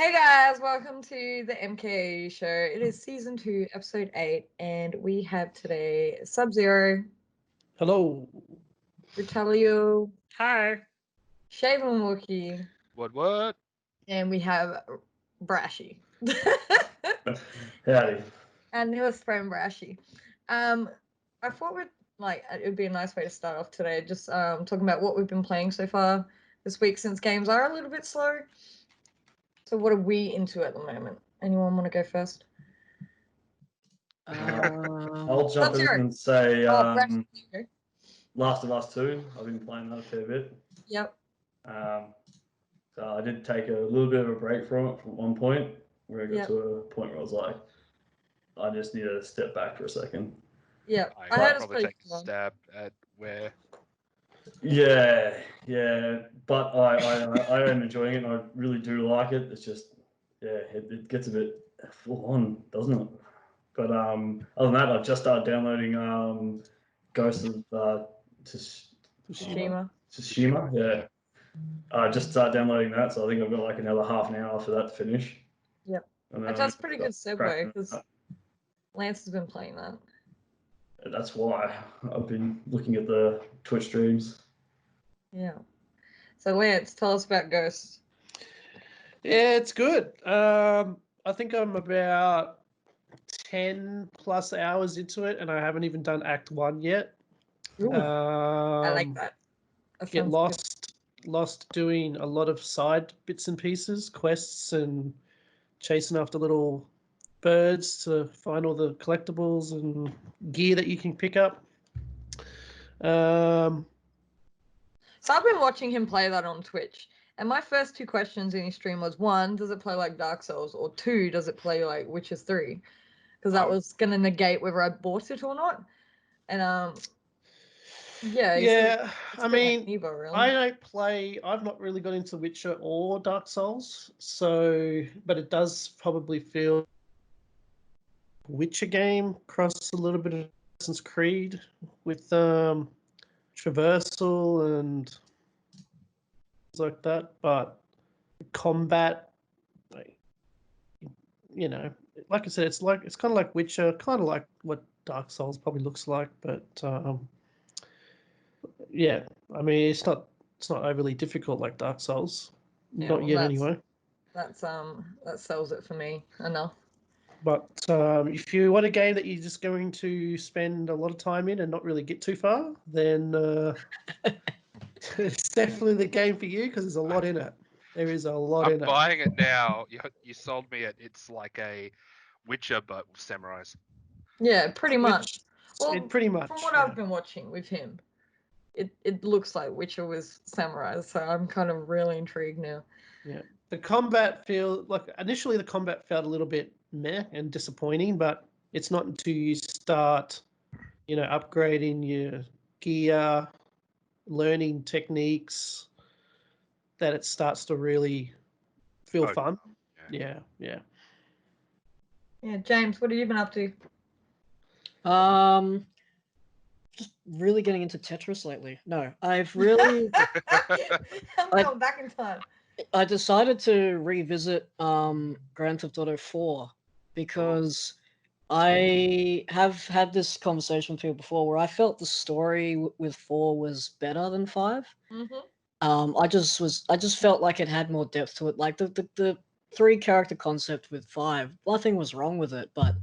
Hey guys, welcome to the MKAU show. It is season 2, episode 8, and we have today Sub-Zero, Hello. Retalio, Hi. Shaven Wookie, What? and we have Brashy. Howdy. Our newest friend Brashy. I thought it would be a nice way to start off today, just talking about what we've been playing so far this week since games are a little bit slow. So what are we into at the moment? Anyone want to go first? I'll jump in Sub-Zero. and say Brashy, okay. Last of Us 2. I've been playing that a fair bit. Yep. So I did take a little bit of a break from it from one point where I got Yep. to a point where I was like, I just need to step back for a second. Yep. I heard it's probably pretty take a fun. stab at where. Yeah, but I am enjoying it and I really do like it. It's just, it gets a bit full on, doesn't it? But other than that, I've just started downloading Ghost of Tsushima. Tsushima, yeah. I just started downloading that, so I think I've got like another half an hour for that to finish. Yep. And then That's pretty good segue because that. Lance has been playing that. That's why I've been looking at the Twitch streams. Yeah. So Lance, tell us about Ghost. Yeah, it's good. I think I'm about 10 plus hours into it, and I haven't even done Act 1 yet. Ooh, I like that. Get sounds lost doing a lot of side bits and pieces, quests, and chasing after little birds to find all the collectibles and gear that you can pick up. So I've been watching him play that on Twitch, and my first 2 questions in his stream was 1, does it play like Dark Souls, or 2, does it play like Witcher 3? Because that was gonna negate whether I bought it or not. And yeah, I mean, like Evo, really. I've not really got into Witcher or Dark Souls, but it does probably feel Witcher game cross a little bit of Assassin's Creed with traversal and things like that, but combat, like I said, it's kind of like Witcher, kind of like what Dark Souls probably looks like, but yeah, I mean it's not overly difficult like Dark Souls, not yet anyway. That sells it for me enough. But if you want a game that you're just going to spend a lot of time in and not really get too far, then it's definitely the game for you because there's a lot in it. There is a lot in it. I'm buying it now. You sold me it. It's like a Witcher, but with samurais. Yeah, pretty much. Well, pretty much. From what I've been watching with him, it looks like Witcher with samurais, so I'm kind of really intrigued now. Yeah. The combat initially the combat felt a little bit meh and disappointing, but it's not until you start, upgrading your gear, learning techniques, that it starts to really feel fun. Yeah. Yeah, James, what have you been up to? Just really getting into Tetris lately. No, I've really. I'm going back in time. I decided to revisit Grand Theft Auto 4 because I have had this conversation with people before where I felt the story with 4 was better than 5. Mm-hmm. I just felt like it had more depth to it. Like the 3 character concept with 5, nothing was wrong with it, but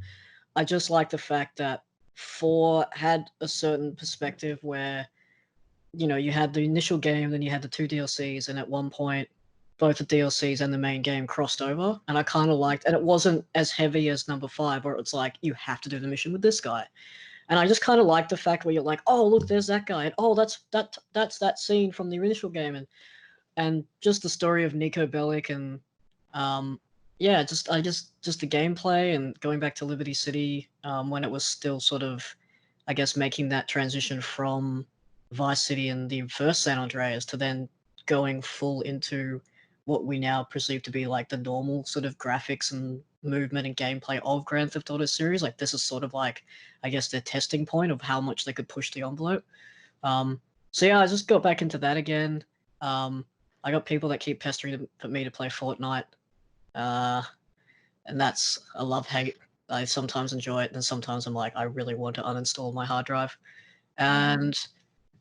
I just like the fact that 4 had a certain perspective where, you had the initial game, then you had the 2 DLCs, and at one point, both the DLCs and the main game crossed over, and I kind of liked, and it wasn't as heavy as number 5, where it's like, you have to do the mission with this guy. And I just kind of like the fact where you're like, oh, look, there's that guy, and oh, that's that scene from the initial game, and just the story of Nico Bellic, and yeah, just the gameplay and going back to Liberty City when it was still sort of, I guess, making that transition from Vice City and the first San Andreas to then going full into what we now perceive to be like the normal sort of graphics and movement and gameplay of Grand Theft Auto series. Like this is sort of like, I guess, their testing point of how much they could push the envelope. So yeah, I just got back into that again. I got people that keep pestering me to play Fortnite. And that's a love hate. I sometimes enjoy it, and sometimes I'm like, I really want to uninstall my hard drive. And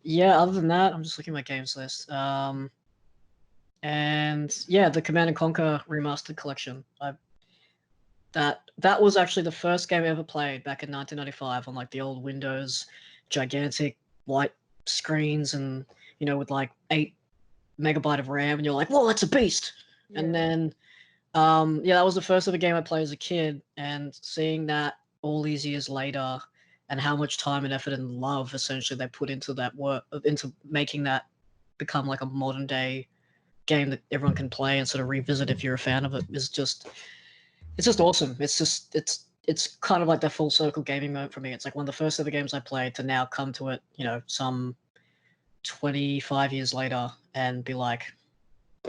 yeah, other than that, I'm just looking at my games list. And yeah, the Command and Conquer Remastered Collection. That was actually the first game I ever played back in 1995 on like the old Windows, gigantic white screens, and with like 8 MB of RAM, and you're like, whoa, that's a beast. And then that was the first ever game I played as a kid, and seeing that all these years later, and how much time and effort and love essentially they put into that work, into making that become like a modern day game that everyone can play and sort of revisit if you're a fan of it, it's just awesome. It's kind of like that full circle gaming moment for me. It's like one of the first ever games I played to now come to it, some 25 years later, and be like,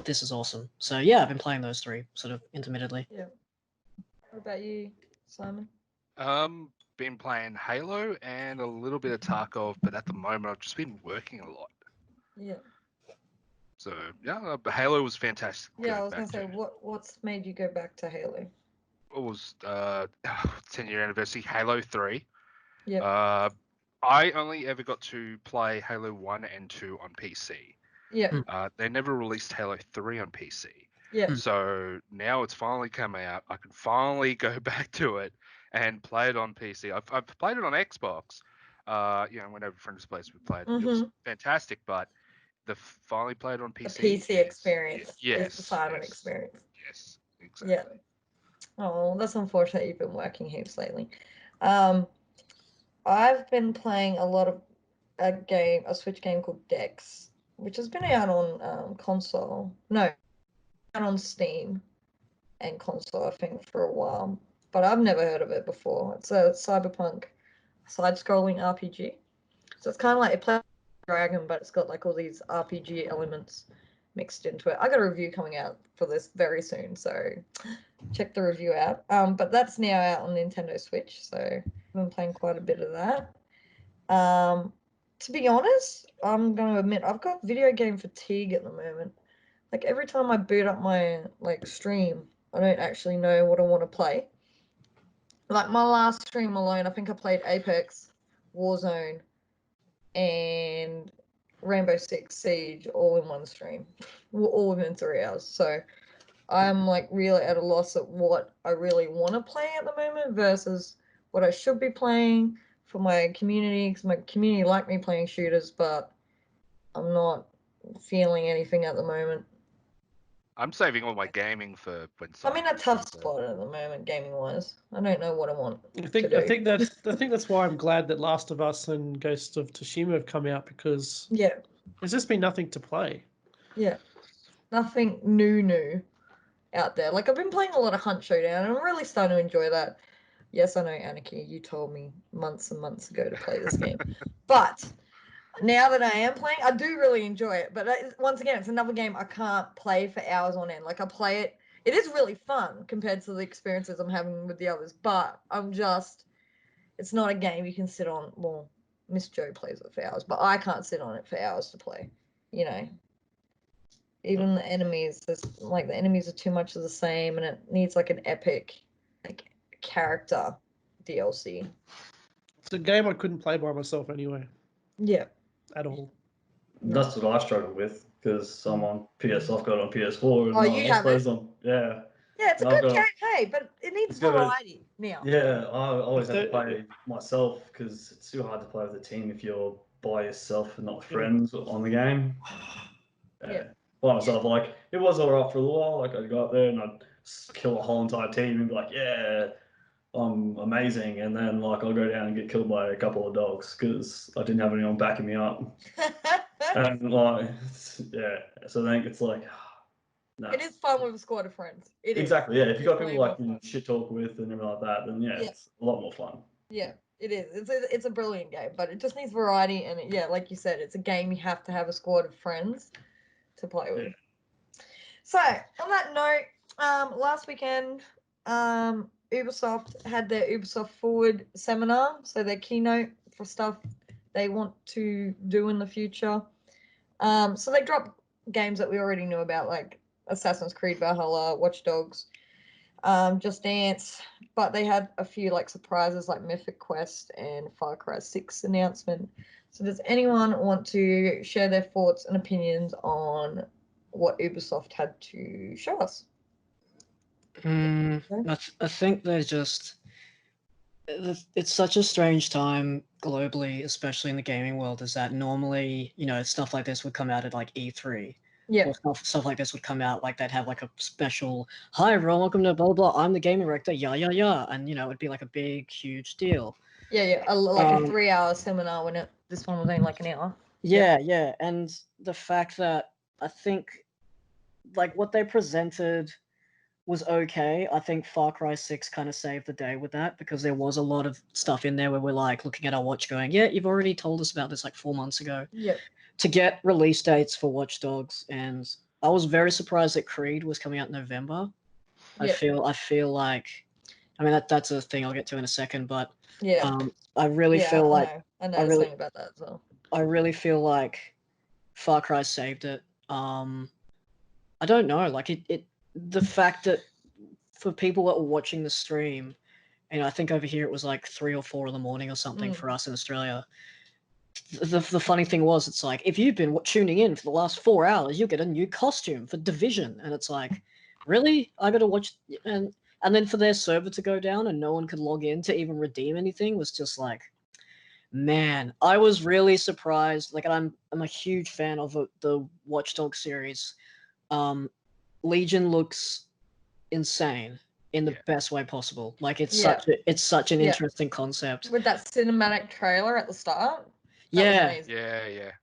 this is awesome. So yeah, I've been playing those three sort of intermittently. Yeah. What about you, Simon? Been playing Halo and a little bit of Tarkov, but at the moment I've just been working a lot. Yeah. So yeah, but Halo was fantastic. Yeah, I was gonna say, what's made you go back to Halo? It was 10-year anniversary, Halo 3. Yeah. I only ever got to play Halo 1 and 2 on PC. Yeah. They never released Halo 3 on PC. Yeah. So now it's finally come out. I can finally go back to it and play it on PC. I've played it on Xbox. Whenever friends' place we played, it was fantastic. But finally played on The PC. PC experience Yes, is the Simon yes, experience. Yes, exactly. Yeah. Oh, that's unfortunate. You've been working heaps lately. I've been playing a lot of a Switch game called Dex, which has been out on console. No, out on Steam and console, I think, for a while. But I've never heard of it before. It's a cyberpunk side-scrolling RPG. So it's kind of like it plays Dragon, but it's got like all these RPG elements mixed into it. I got a review coming out for this very soon, so check the review out. But that's now out on Nintendo Switch, so I've been playing quite a bit of that. To be honest, I'm gonna admit I've got video game fatigue at the moment. Like every time I boot up my stream, I don't actually know what I want to play. Like my last stream alone, I think I played Apex, Warzone, and Rainbow Six Siege all in one stream, all within 3 hours. So I'm like really at a loss at what I really want to play at the moment versus what I should be playing for my community, because my community like me playing shooters, but I'm not feeling anything at the moment. I'm saving all my gaming for when. I'm in a tough spot at the moment, gaming wise. I don't know what I want. I think that's why I'm glad that Last of Us and Ghost of Tsushima have come out, because there's just been nothing to play. Yeah, nothing new out there. Like I've been playing a lot of Hunt Showdown, and I'm really starting to enjoy that. Yes, I know, Anarchy, you told me months and months ago to play this game, but now that I am playing, I do really enjoy it. But once again, it's another game I can't play for hours on end. Like I play it, it is really fun compared to the experiences I'm having with the others. But it's not a game you can sit on. Well, Miss Jo plays it for hours, but I can't sit on it for hours to play. Even the enemies, the enemies are too much of the same, and it needs like an epic, character DLC. It's a game I couldn't play by myself anyway. Yeah. At all. That's what I struggle with, because I'm on PS. I've got it on PS4. And Oh, you have it? Yeah. Yeah, it's a good game, hey, but it needs variety now. Yeah, I always have to play myself, because it's too hard to play with a team if you're by yourself and not friends on the game. Yeah. By myself, it was alright for a little while. I'd go up there and I'd kill a whole entire team and be like, yeah, I'm amazing. And then I'll go down and get killed by a couple of dogs because I didn't have anyone backing me up. And so then it's like, no. It is fun with a squad of friends. Exactly, yeah. If you got people you shit talk with and everything like that, then it's a lot more fun. Yeah, it is. It's a brilliant game, but it just needs variety. And like you said, it's a game you have to have a squad of friends to play with. Yeah. So on that note, last weekend, Ubisoft had their Ubisoft Forward seminar, so their keynote for stuff they want to do in the future. So they dropped games that we already knew about, like Assassin's Creed Valhalla, Watch Dogs, Just Dance, but they had a few like surprises like Mythic Quest and Far Cry 6 announcement. So does anyone want to share their thoughts and opinions on what Ubisoft had to show us? I think they're just. It's such a strange time globally, especially in the gaming world, is that normally, stuff like this would come out at like E3. Yeah. Or stuff like this would come out, like they'd have like a special, hi everyone, welcome to blah, blah, blah, I'm the gaming director, yeah, yeah, yeah. And, it'd be like a big, huge deal. Yeah. Like a 3-hour seminar when this one was only like an hour. Yeah. And the fact that I think like what they presented was okay. I think Far Cry 6 kind of saved the day with that because there was a lot of stuff in there where we're like looking at our watch going, yeah, you've already told us about this like 4 months ago. Yep. To get release dates for Watch Dogs, and I was very surprised that Creed was coming out in November. Yep. I feel like, I mean that's a thing I'll get to in a second, but yeah, I really feel like I know something about that as well. I really feel like Far Cry saved it. I don't know, like it the fact that for people that were watching the stream, and I think over here it was like 3 or 4 in the morning or something for us in Australia. The funny thing was, it's like, if you've been tuning in for the last 4 hours, you'll get a new costume for Division. And it's like, really? I got to watch. And then for their server to go down and no one could log in to even redeem anything was just like, man, I was really surprised. Like, I'm a huge fan of the Watch Dogs series. Legion looks insane in the best way possible. Like, it's such an interesting concept. With that cinematic trailer at the start. Yeah.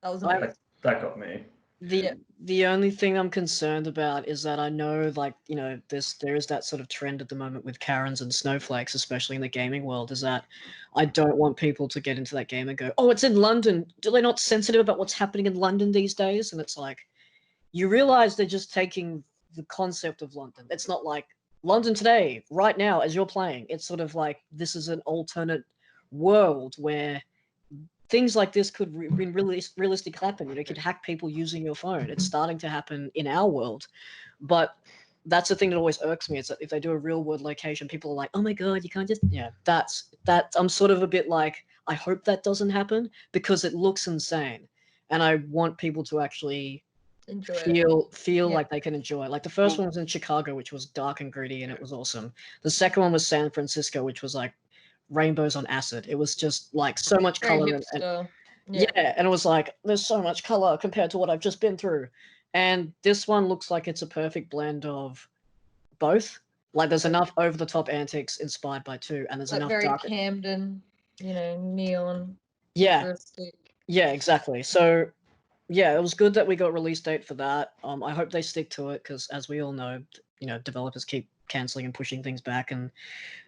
That was amazing. That got me. The only thing I'm concerned about is that I know, like, there is that sort of trend at the moment with Karens and snowflakes, especially in the gaming world, is that I don't want people to get into that game and go, oh, it's in London. Do they not sensitive about what's happening in London these days? And it's like, you realize they're just taking the concept of London. It's not like London today, right now, as you're playing. It's sort of like this is an alternate world where things like this could realistically happen. You could hack people using your phone. It's starting to happen in our world. But that's the thing that always irks me. It's that if they do a real world location, people are like, oh my God, you can't just, that's I'm sort of a bit like, I hope that doesn't happen because it looks insane. And I want people to actually feel like they can enjoy it. Like the first one was in Chicago, which was dark and gritty, and it was awesome. The second one was San Francisco, which was like rainbows on acid. It was just like so much color. And it was like, there's so much color compared to what I've just been through. And this one looks like it's a perfect blend of both. Like there's enough over the top antics inspired by 2, and there's like enough very dark Camden, neon. Yeah, exactly. So yeah, it was good that we got release date for that. I hope they stick to it because, as we all know, developers keep canceling and pushing things back, and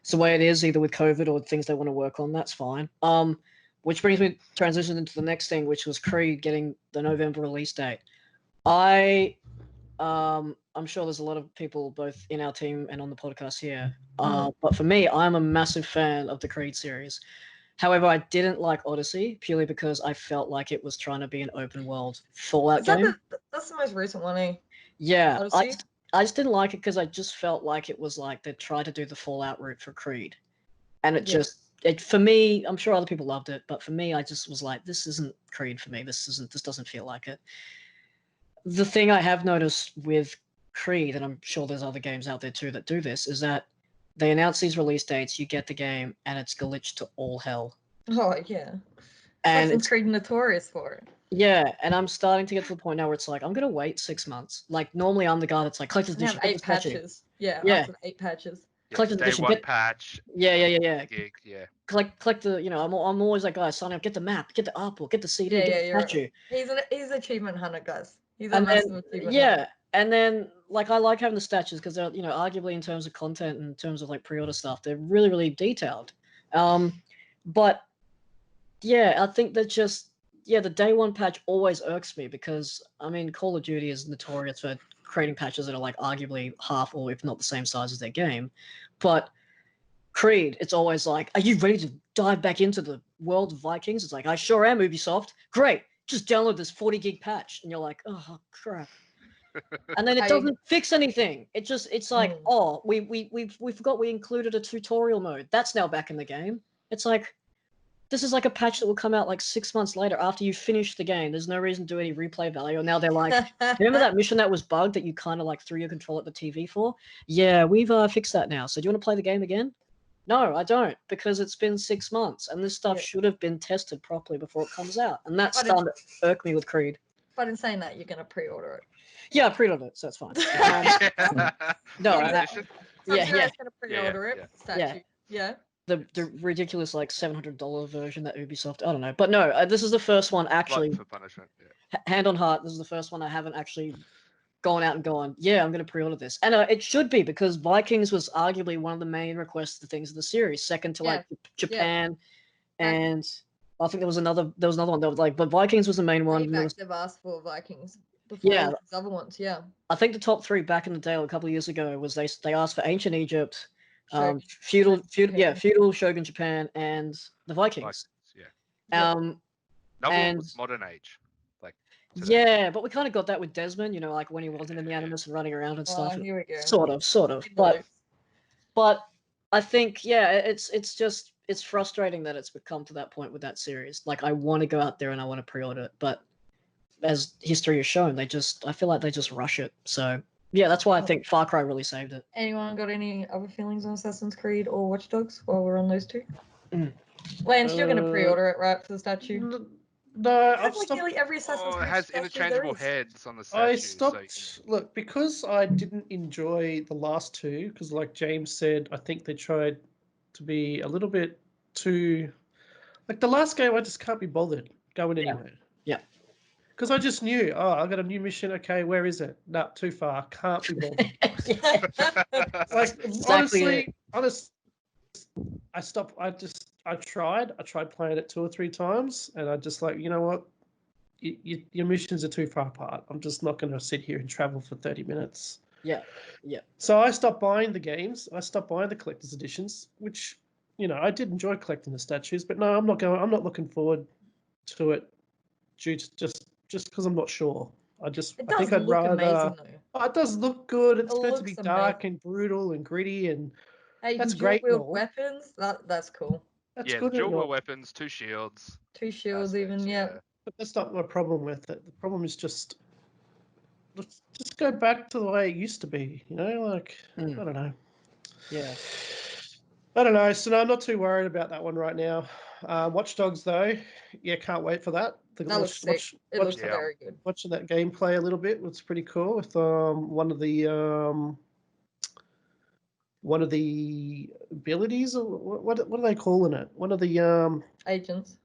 it's the way it is, either with COVID or things they want to work on. That's fine. Which brings me transition into the next thing, which was Creed getting the November release date. I'm sure there's a lot of people both in our team and on the podcast here. But for me, I'm a massive fan of the Creed series. However, I didn't like Odyssey purely because I felt like it was trying to be an open world Fallout game. That's the most recent one, eh? Yeah, Odyssey? I just didn't like it because I just felt like it was like they tried to do the Fallout route for Creed. And it for me, I'm sure other people loved it, but for me, I just was like, this isn't Creed for me. This doesn't feel like it. The thing I have noticed with Creed, and I'm sure there's other games out there too that do this, is that they announce these release dates, you get the game, and it's glitched to all hell. Oh, yeah. And it's Creed notorious for it. Yeah, and I'm starting to get to the point now where it's like, I'm going to wait 6 months. Like, normally I'm the guy that's like, collector's edition. 8 patches. Yeah. 8 patches. Collector's edition. Day 1 patch. Yeah. Gig, yeah. Collect the, I'm always like, guys, sign up, get the map, get the artbook, get the CD, get the statue. He's an achievement hunter, guys. He's a massive achievement hunter. Yeah, and then, like, I like having the statues because they're, arguably in terms of content and in terms of, like, pre-order stuff, they're really, really detailed. But, yeah, I think that just, the day 1 patch always irks me because, I mean, Call of Duty is notorious for creating patches that are, like, arguably half or if not the same size as their game. But Creed, it's always like, are you ready to dive back into the world of Vikings? It's like, I sure am, Ubisoft. Great, just download this 40 gig patch. And you're like, oh, crap. and then it I- doesn't fix anything. It's like, oh, we forgot we included a tutorial mode. That's now back in the game. It's like, this is like a patch that will come out like 6 months later after you finish the game. There's no reason to do any replay value. And now they're like, remember that mission that was bugged that you kind of like threw your control at the TV for? Yeah, we've fixed that now. So do you want to play the game again? No, I don't, because it's been 6 months and this stuff should have been tested properly before it comes out. And that's starting to irk me with Creed. But in saying that, you're going to pre-order it. Yeah, I pre-ordered it, so it's fine. No, Limited edition? yeah. Going to pre-order it. Yeah. Statue. Yeah. The ridiculous like $700 version that Ubisoft, I don't know, but no, this is the first one actually. Glutton for punishment. Yeah. Hand on heart, this is the first one I haven't actually gone out and gone, yeah, I'm going to pre-order this, and it should be, because Vikings was arguably one of the main requested things of the series, second to like Japan, and I think there was another one that was like, but Vikings was the main one. They've asked for Vikings before these other ones. Yeah, I think the top three back in the day, a couple of years ago, was they asked for Ancient Egypt, feudal Shogun Japan, and the Vikings. Yeah. Another one was Modern Age. Like today. Yeah, but we kind of got that with Desmond, like when he wasn't in the Animus and running around and stuff. Here we go. Sort of. But I think, it's frustrating that it's come to that point with that series. Like, I want to go out there and I want to pre-order it, but as history has shown, I feel like they just rush it. So yeah, that's why I think Far Cry really saved it. Anyone got any other feelings on Assassin's Creed or Watch Dogs while we're on those two? Lance, you're going to pre-order it, right, for the statue? No, I've like stopped. nearly every Assassin's Creed it has statue interchangeable there is. heads on the statue. I stopped. Look, because I didn't enjoy the last two, because like James said, I think they tried to be a little bit too. Like the last game, I just can't be bothered going anywhere. Yeah. Because I just knew, I got a new mission. Okay, where is it? No, too far. Can't be bothered. Like Exactly honestly, I stopped. I tried playing it 2 or 3 times, and I just like, you know what, your missions are too far apart. I'm just not going to sit here and travel for 30 minutes. Yeah. So I stopped buying the games. I stopped buying the collector's editions, which, I did enjoy collecting the statues, but no, I'm not looking forward to it due to just because I'm not sure. I think I'd rather. Amazing, though. It does look good. It's meant to be looks dark and brutal and gritty, and hey, that's you can great. dual wield weapons. That's cool. That's good. Dual wield weapons, 2 shields. 2 shields, even. Yeah. But that's not my problem with it. The problem is just let's just go back to the way it used to be. I don't know. Yeah. I don't know. So no, I'm not too worried about that one right now. Watch Dogs though, can't wait for that. That looks sick. It looks very good. Watching that gameplay a little bit was pretty cool with one of the abilities, or what are they calling it? One of the agents.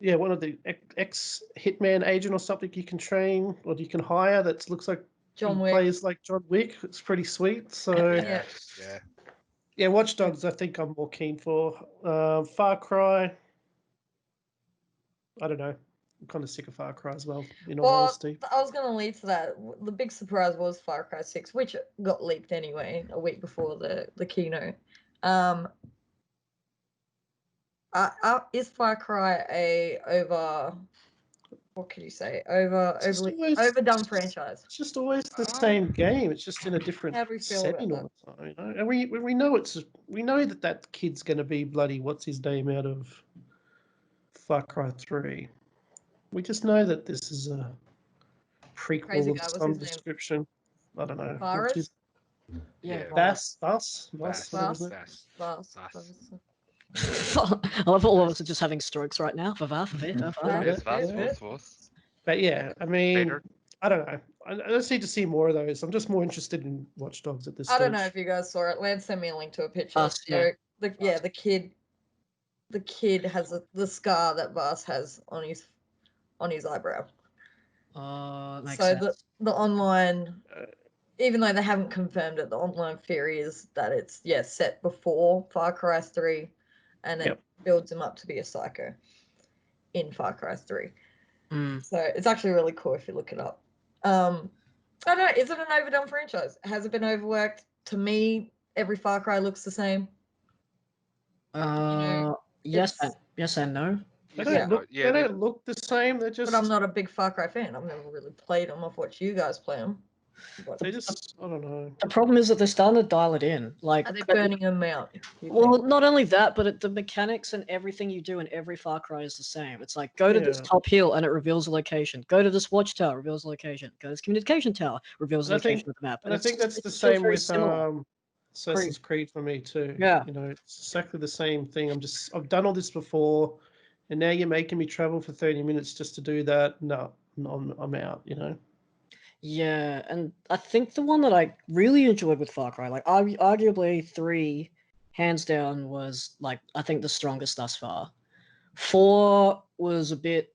Yeah, one of the ex-hitman agent or something you can train or you can hire that looks like John Wick. Plays like John Wick. It's pretty sweet. So yeah, Watch Dogs I think I'm more keen for. Far Cry, I don't know. I'm kind of sick of Far Cry as well, in all honesty. I was going to lead to that. The big surprise was Far Cry 6, which got leaked anyway a week before the keynote. Is Far Cry what could you say? Overdone franchise. It's just always the same game. It's just in a different setting all the time. And we know that kid's going to be bloody what's his name out of Far Cry 3. We just know that this is a prequel of some description. I don't know. Virus? Bass. I love all of us are just having strokes right now. But yeah, I mean, I don't know. I just need to see more of those. I'm just more interested in Watch Dogs at this stage. I don't know if you guys saw it. Lance sent me a link to a picture. The kid has the scar that Vass has on his eyebrow. Makes sense. The online, even though they haven't confirmed it, the online theory is that it's set before Far Cry 3, and it builds him up to be a psycho in Far Cry 3. So it's actually really cool if you look it up. I don't know, is it an overdone franchise? Has it been overworked? To me, every Far Cry looks the same. Yes and no. They said don't look. yeah, They don't look the same. They're just. But I'm not a big Far Cry fan. I've never really played them. I've watched you guys play them. They just. I don't know. The problem is that they're starting to dial it in. Like, Are they burning them out? well, not only that, but the mechanics and everything you do in every Far Cry is the same. It's like, go to this Yeah. top hill and it reveals the location. Go to this watchtower, reveals the location. Go to this communication tower, reveals the And I think- location of the map. And I it's think just- that's the it feels same very with similar. Assassin's Creed for me too. Yeah. You know, it's exactly the same thing. I've done all this before, and now you're making me travel for 30 minutes just to do that. No, I'm out. You know. Yeah, and I think the one that I really enjoyed with Far Cry, like arguably 3, hands down, was like I think the strongest thus far. 4 was a bit,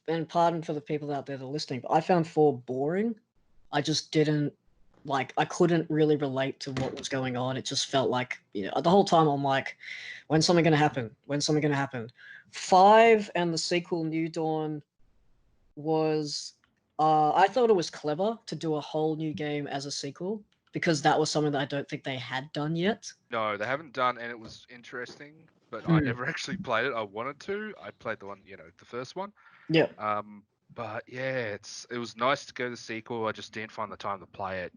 and pardon for the people out there that are listening, but I found 4 boring. I just didn't like. I couldn't really relate to what was going on. It just felt like, the whole time I'm like, when's something gonna happen? When's something gonna happen? 5 and the sequel New Dawn was. I thought it was clever to do a whole new game as a sequel because that was something that I don't think they had done yet. No, they haven't done, and it was interesting, but I never actually played it. I wanted to. I played the one, the first one. Yeah. But yeah, it was nice to go to the sequel. I just didn't find the time to play it,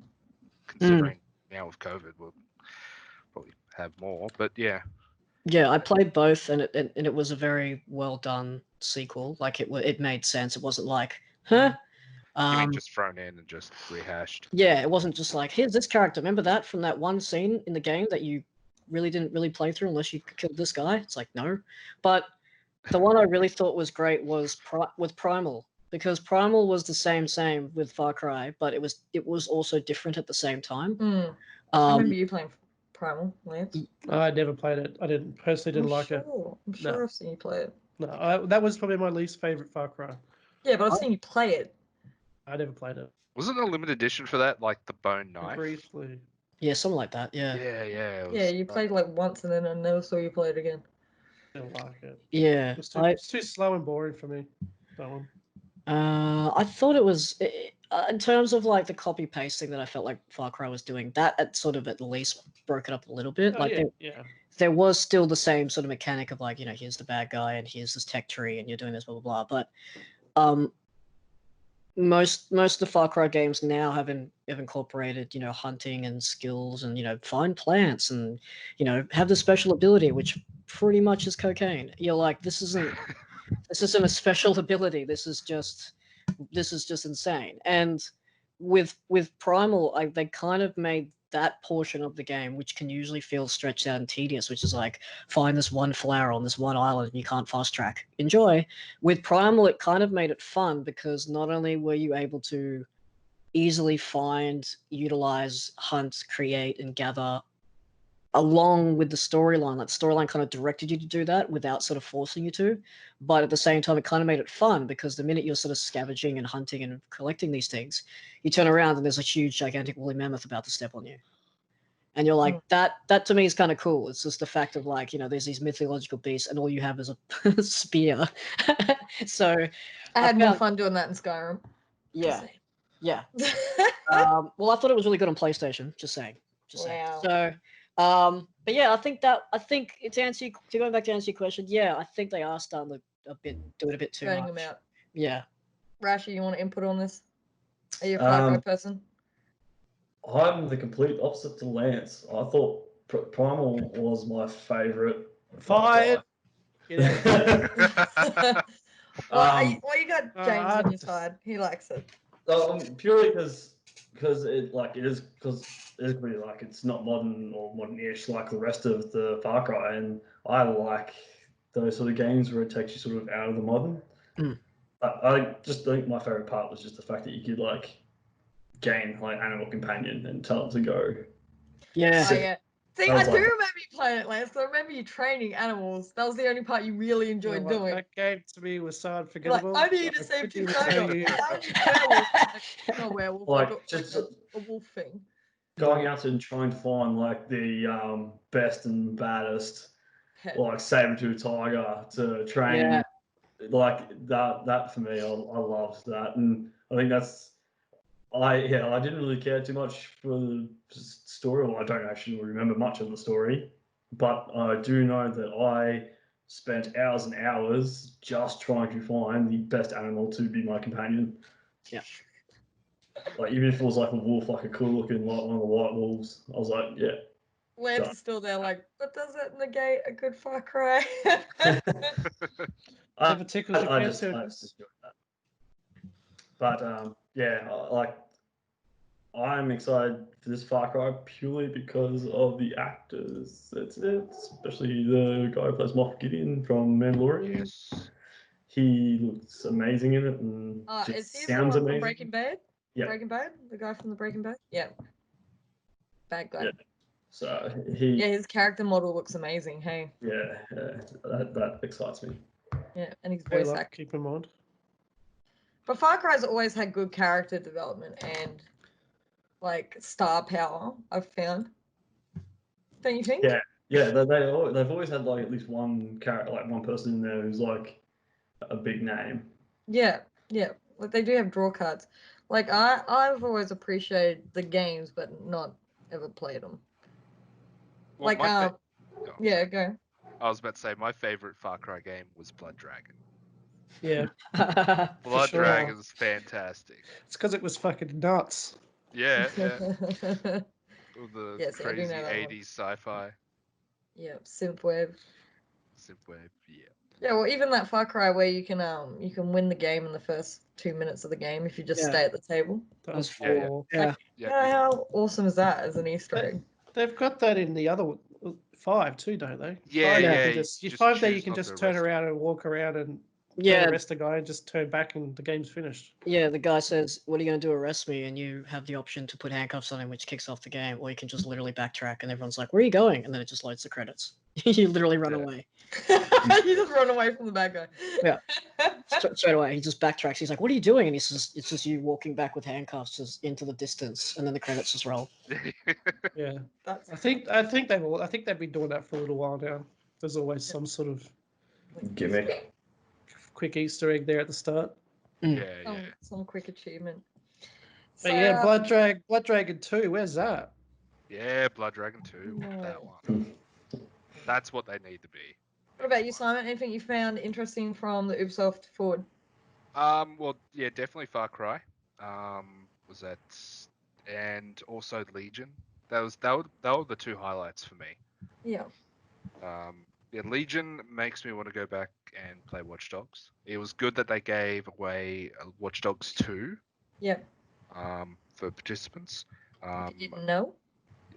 considering now with COVID we'll probably have more. But yeah. Yeah, I played both, and it was a very well done sequel. Like it made sense. It wasn't like, huh? You mean just thrown in and just rehashed? Yeah, it wasn't just like, here's this character. Remember that from that one scene in the game that you didn't really play through unless you killed this guy? It's like, no. But the one I really thought was great was with Primal, because Primal was the same with Far Cry, but it was also different at the same time. I remember you playing Primal, Lance. I never played it. I personally didn't like it. I'm sure I've seen you play it. No, that was probably my least favorite Far Cry. Yeah, but I've seen you play it. I never played it. Wasn't there a limited edition for that, like the bone knife? Briefly. Yeah, something like that. Yeah. Yeah. You played like once and then I never saw you play it again. Didn't like it. Yeah. It's too slow and boring for me. That one. I thought it was in terms of like the copy pasting that I felt like Far Cry was doing. That sort of at least broke it up a little bit. There was still the same sort of mechanic of like, here's the bad guy and here's this tech tree and you're doing this blah blah blah. But most of the Far Cry games now have incorporated hunting and skills and find plants and have the special ability, which pretty much is cocaine. You're like, this isn't a special ability. This is just insane. And with Primal, they kind of made that portion of the game, which can usually feel stretched out and tedious, which is like, find this one flower on this one island and you can't fast track. Enjoy. With Primal, it kind of made it fun because not only were you able to easily find, utilize, hunt, create, and gather along with the storyline. Like the storyline kind of directed you to do that without sort of forcing you to. But at the same time, it kind of made it fun because the minute you're sort of scavenging and hunting and collecting these things, you turn around and there's a huge, gigantic woolly mammoth about to step on you. And you're like, that to me is kind of cool. It's just the fact of like, there's these mythological beasts and all you have is a spear. So I had more fun doing that in Skyrim. Yeah. Yeah. Well, I thought it was really good on PlayStation. Just saying. Wow. So, but yeah, I think going back to answer your question, yeah, I think they are starting to do it a bit too Burning much. them out. Yeah. Rashi, you want to input on this? Are you a Far Cry person? I'm the complete opposite to Lance. I thought Primal was my favourite. Fired. Well, you got James on your side. He likes it. Purely because it is pretty like it's not modern or modern-ish like the rest of the Far Cry, and I like those sort of games where it takes you sort of out of the modern. I just think my favorite part was just the fact that you could like gain like animal companion and tell them to go. Yeah. Oh, yeah. See, I do remember you playing it, Lance. I remember you training animals. That was the only part you really enjoyed doing. That game to me was so unforgettable. Like, I need to see if you know. Not werewolf. Like just a wolf thing. Going out and trying to find like the best and baddest, like saber-tooth tiger to train. Yeah. Like that for me, I loved that, and I think I didn't really care too much for the story. Well, I don't actually remember much of the story, but I do know that I spent hours and hours just trying to find the best animal to be my companion. Yeah. Like, even if it was like a wolf, like a cool looking, like one of the white wolves, I was like, yeah. Lance is still there, like, but does it negate a good Far Cry? If it tickles your I fancy, just enjoyed that. But yeah, like, I'm excited for this Far Cry purely because of the actors. That's it. Especially the guy who plays Moff Gideon from Mandalorian. Yes. He looks amazing in it, and Is just he the sounds one from amazing. Breaking Bad? Yeah. Breaking Bad? The guy from the Breaking Bad? Yeah. Bad guy. Yeah. So Yeah, his character model looks amazing, hey. yeah, that excites me. Yeah, and his hey, voice look, acting. keep in mind. But Far Cry's always had good character development and like star power, I've found. Don't you think? Yeah, they've always had like at least one character, like one person in there who's like a big name. Yeah, yeah. Like they do have draw cards. Like I've always appreciated the games, but not ever played them. Well, Like oh, yeah, sorry. go. I was about to say my favorite Far Cry game was Blood Dragon. Yeah, Blood sure. Dragon's fantastic. it's because it was fucking nuts. Yeah, yeah. With the Yes, I do crazy know that one. 80s sci-fi. Yeah, synthwave. Synthwave, yeah. Yeah, well, even that Far Cry where you can win the game in the first 2 minutes of the game if you just Yeah. stay at the table. That was Yeah, yeah. 4. Yeah. Yeah, how awesome is that as an Easter egg? They've got that in the other 5 too, don't they? Yeah, 5 yeah. You can you just, just 5 there, you choose can not to just turn arrest him. around and walk around and Yeah, arrest the guy and just turn back and the game's finished. yeah. The guy says, "What are you going to do? Arrest me?" And you have the option to put handcuffs on him, which kicks off the game, or you can just literally backtrack, and everyone's like, "Where are you going?" And then it just loads the credits. You literally run Yeah. away. You just run away from the bad guy. Yeah. Straight away, he just backtracks. He's like, "What are you doing?" And he says, "It's just you walking back with handcuffs just into the distance," and then the credits just roll. Yeah, That's I think they've been doing that for a little while now. There's always some sort of Gimmick. quick Easter egg there at the start. yeah, yeah. some quick achievement. But So, yeah, Blood Dragon 2, where's that? Yeah, Blood Dragon 2. No. That one. That's what they need to be. What about you, Simon? Anything you found interesting from the Ubisoft Forward? Well, yeah, definitely Far Cry. Was that, and also Legion. They were the two highlights for me. Yeah. Yeah, Legion makes me want to go back and play Watch Dogs. It was good that they gave away Watch Dogs 2. Yep. For participants. If you didn't know.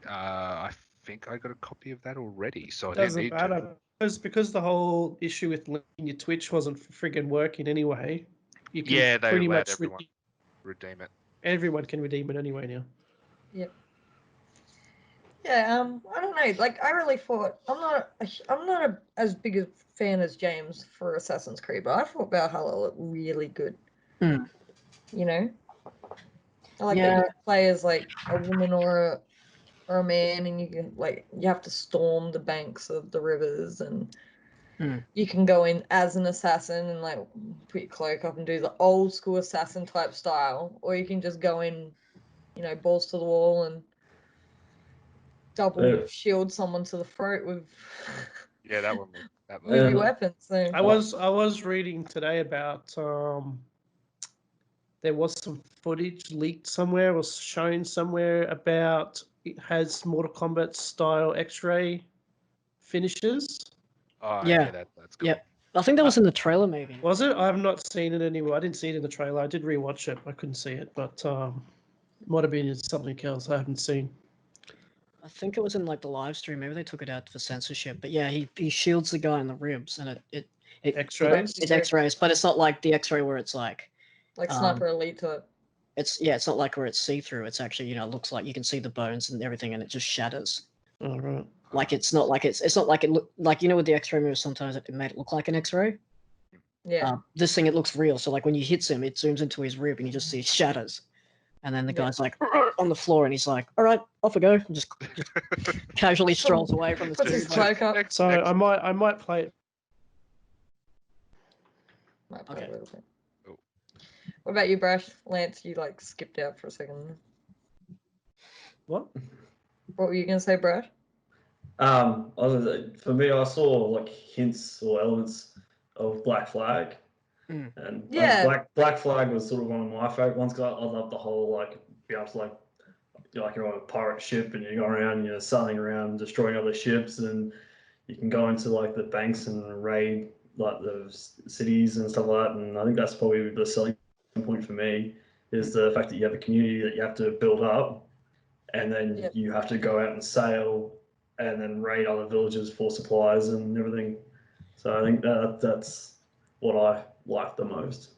I think I got a copy of that already, so I Doesn't didn't need to. matter. Because the whole issue with linking your Twitch wasn't friggin' working anyway. You can Yeah, they pretty let much everyone redeem it. everyone can redeem it anyway now. Yep. Yeah. I don't know. Like, I really thought I'm not as big a fan as James for Assassin's Creed, but I thought Valhalla looked really good. Hmm. You know. I like that Yeah. you can play as like a woman or a man, and you can you have to storm the banks of the rivers, and you can go in as an assassin and like put your cloak up and do the old school assassin type style, or you can just go in, balls to the wall and double shield someone to the throat with Yeah, that one. with your weapons. So I was reading today about there was some footage leaked somewhere or shown somewhere about it has Mortal Kombat style X-ray finishes. Oh, Yeah. that's cool. Yeah. I think that was in the trailer, maybe. Was it? I have not seen it anywhere. I didn't see it in the trailer. I did rewatch it. I couldn't see it, but might have been in something else I haven't seen. I think it was in like the live stream. Maybe they took it out for censorship. But yeah, he shields the guy in the ribs, and it X-rays? It's X-rays, but it's not like the X-ray where it's like Sniper Elite to it. It's not like where it's see-through. It's actually it looks like you can see the bones and everything, and it just shatters. All right. Like it's not like it's not like it look like with the X-ray mirrors sometimes it made it look like an X-ray. Yeah. This thing it looks real. So like when you hits him, it zooms into his rib and you just see it shatters. And then the guy's like on the floor and he's like, "All right, off I go." And just casually strolls away from the Puts his cloak up. So I might play it. Might play Okay. a little bit. Oh. What about you, Brash? Lance, you skipped out for a second. What? What were you gonna say, Brash? For me, I saw like hints or elements of Black Flag, Mm. and Yeah. Black Flag was sort of one of my favorite ones because I love the whole like be able to like you're on a pirate ship and you go around, you're sailing around, destroying other ships, and you can go into like the banks and raid like the cities and stuff like that. And I think that's probably the selling point for me is the fact that you have a community that you have to build up, and then Yep. you have to go out and sail and then raid other villages for supplies and everything. So I think that's what I like the most.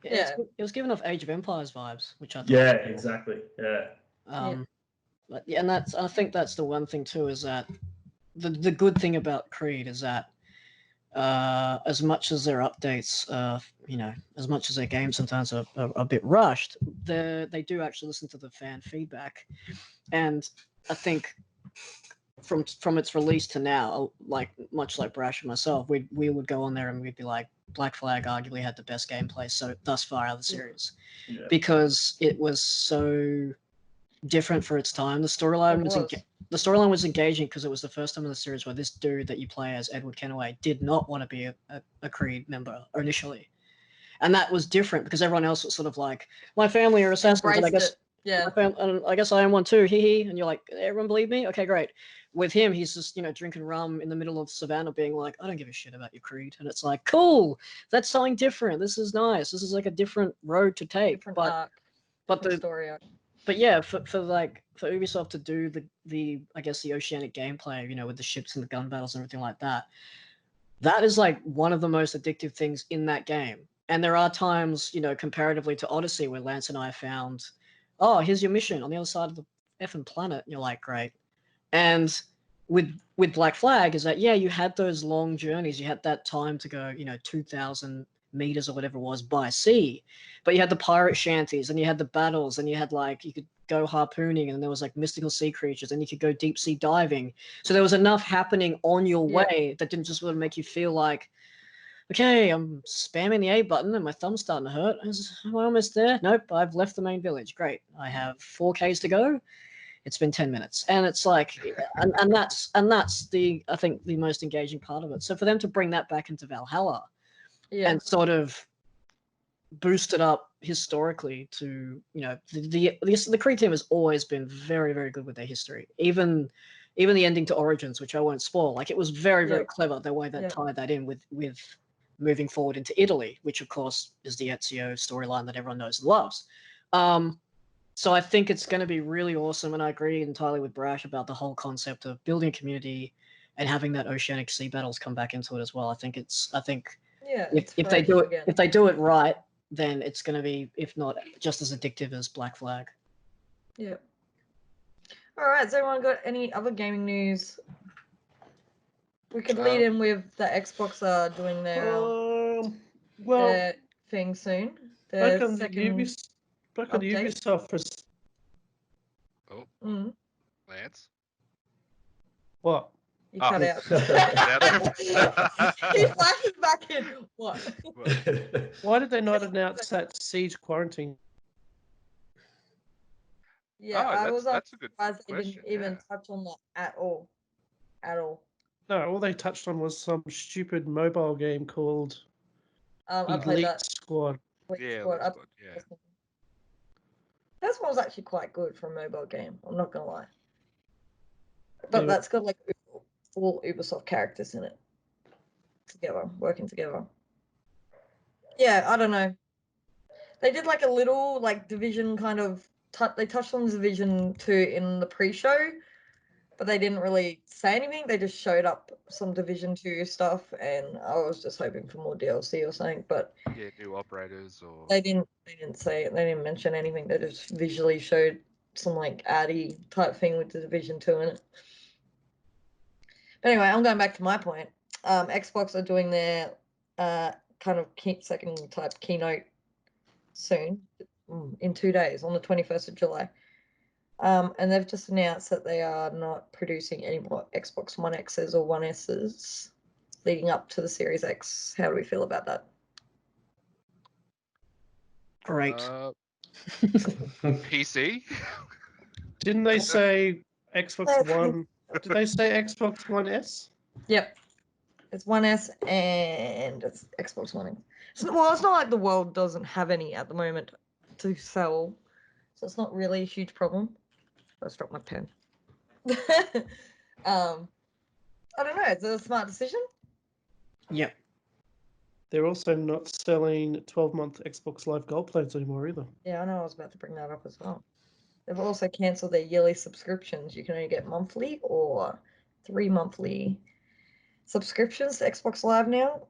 Yeah. It was giving off Age of Empires vibes, which I thought. Yeah, exactly. Yeah. But yeah, and I think that's the one thing too is that the good thing about Creed is that as much as their updates, as much as their games sometimes are a bit rushed, they do actually listen to the fan feedback, and I think from its release to now, like much like Brash and myself, we would go on there and we'd be like, Black Flag arguably had the best gameplay so thus far out of the series, because it was so different for its time. The storyline was engaging because it was the first time in the series where this dude that you play as, Edward Kenway, did not want to be a Creed member initially, and that was different because everyone else was sort of like, my family are assassins, and I guess and I guess I am one too, hee hee. And you're like, everyone believe me? Okay, great. With him, he's just drinking rum in the middle of savannah, being like, I don't give a shit about your creed, and it's like, cool, that's something different. This is nice. This is like a different road to take. But the story arc. But yeah, for Ubisoft to do the I guess the oceanic gameplay, with the ships and the gun battles and everything like that, that is like one of the most addictive things in that game. And there are times, comparatively to Odyssey, where Lance and I found, oh, here's your mission on the other side of the effing planet, and you're like, great. And with Black Flag is that, yeah, you had those long journeys, you had that time to go, 2,000 meters or whatever it was by sea, but you had the pirate shanties and you had the battles and you had you could go harpooning and there was mystical sea creatures and you could go deep sea diving. So there was enough happening on your way that didn't just make you feel like, okay, I'm spamming the A button and my thumb's starting to hurt. Am I almost there? Nope, I've left the main village. Great. I have 4Ks to go. It's been 10 minutes. And it's like, and that's I think the most engaging part of it. So for them to bring that back into Valhalla and sort of boost it up historically to, the Creed team has always been very, very good with their history. Even the ending to Origins, which I won't spoil, it was very, very clever the way they tied that in with moving forward into Italy, which of course is the Ezio storyline that everyone knows and loves. So I think it's going to be really awesome, and I agree entirely with Brash about the whole concept of building a community and having that oceanic sea battles come back into it as well. I think if they do it right, then it's going to be, if not just as addictive as Black Flag. Yeah. All right. Has anyone got any other gaming news? We could lead in with the Xbox doing their thing soon. Back on Ubisoft for. Oh, Lance. What? You cut out. He flashes back in. What? Why did they not announce that siege quarantine? Yeah, I was that's a good surprised they question. didn't even touch on that at all. At all. No, all they touched on was some stupid mobile game called I played that. Squad. Yeah. That one was actually quite good for a mobile game. I'm not gonna lie. But that's got full Ubisoft characters in it, working together. Yeah, I don't know. They did a little Division kind of. They touched on Division 2 in the pre-show, but they didn't really say anything. They just showed up some Division 2 stuff, and I was just hoping for more DLC or something. But yeah, new operators or they didn't say it. They didn't mention anything. They just visually showed some addy type thing with the Division 2 in it. But anyway, I'm going back to my point. Xbox are doing their kind of second type keynote soon, in 2 days, on the 21st of July. And they've just announced that they are not producing any more Xbox One X's or One S's leading up to the Series X. How do we feel about that? Great. PC? Didn't they say Xbox One Did they say Xbox One S? Yep. It's One S and it's Xbox One X. It's not like the world doesn't have any at the moment to sell, so it's not really a huge problem. Let's drop my pen. I don't know. Is it a smart decision? Yep. They're also not selling 12-month Xbox Live Gold plans anymore either. Yeah, I know. I was about to bring that up as well. They've also cancelled their yearly subscriptions. You can only get monthly or 3 monthly subscriptions to Xbox Live now,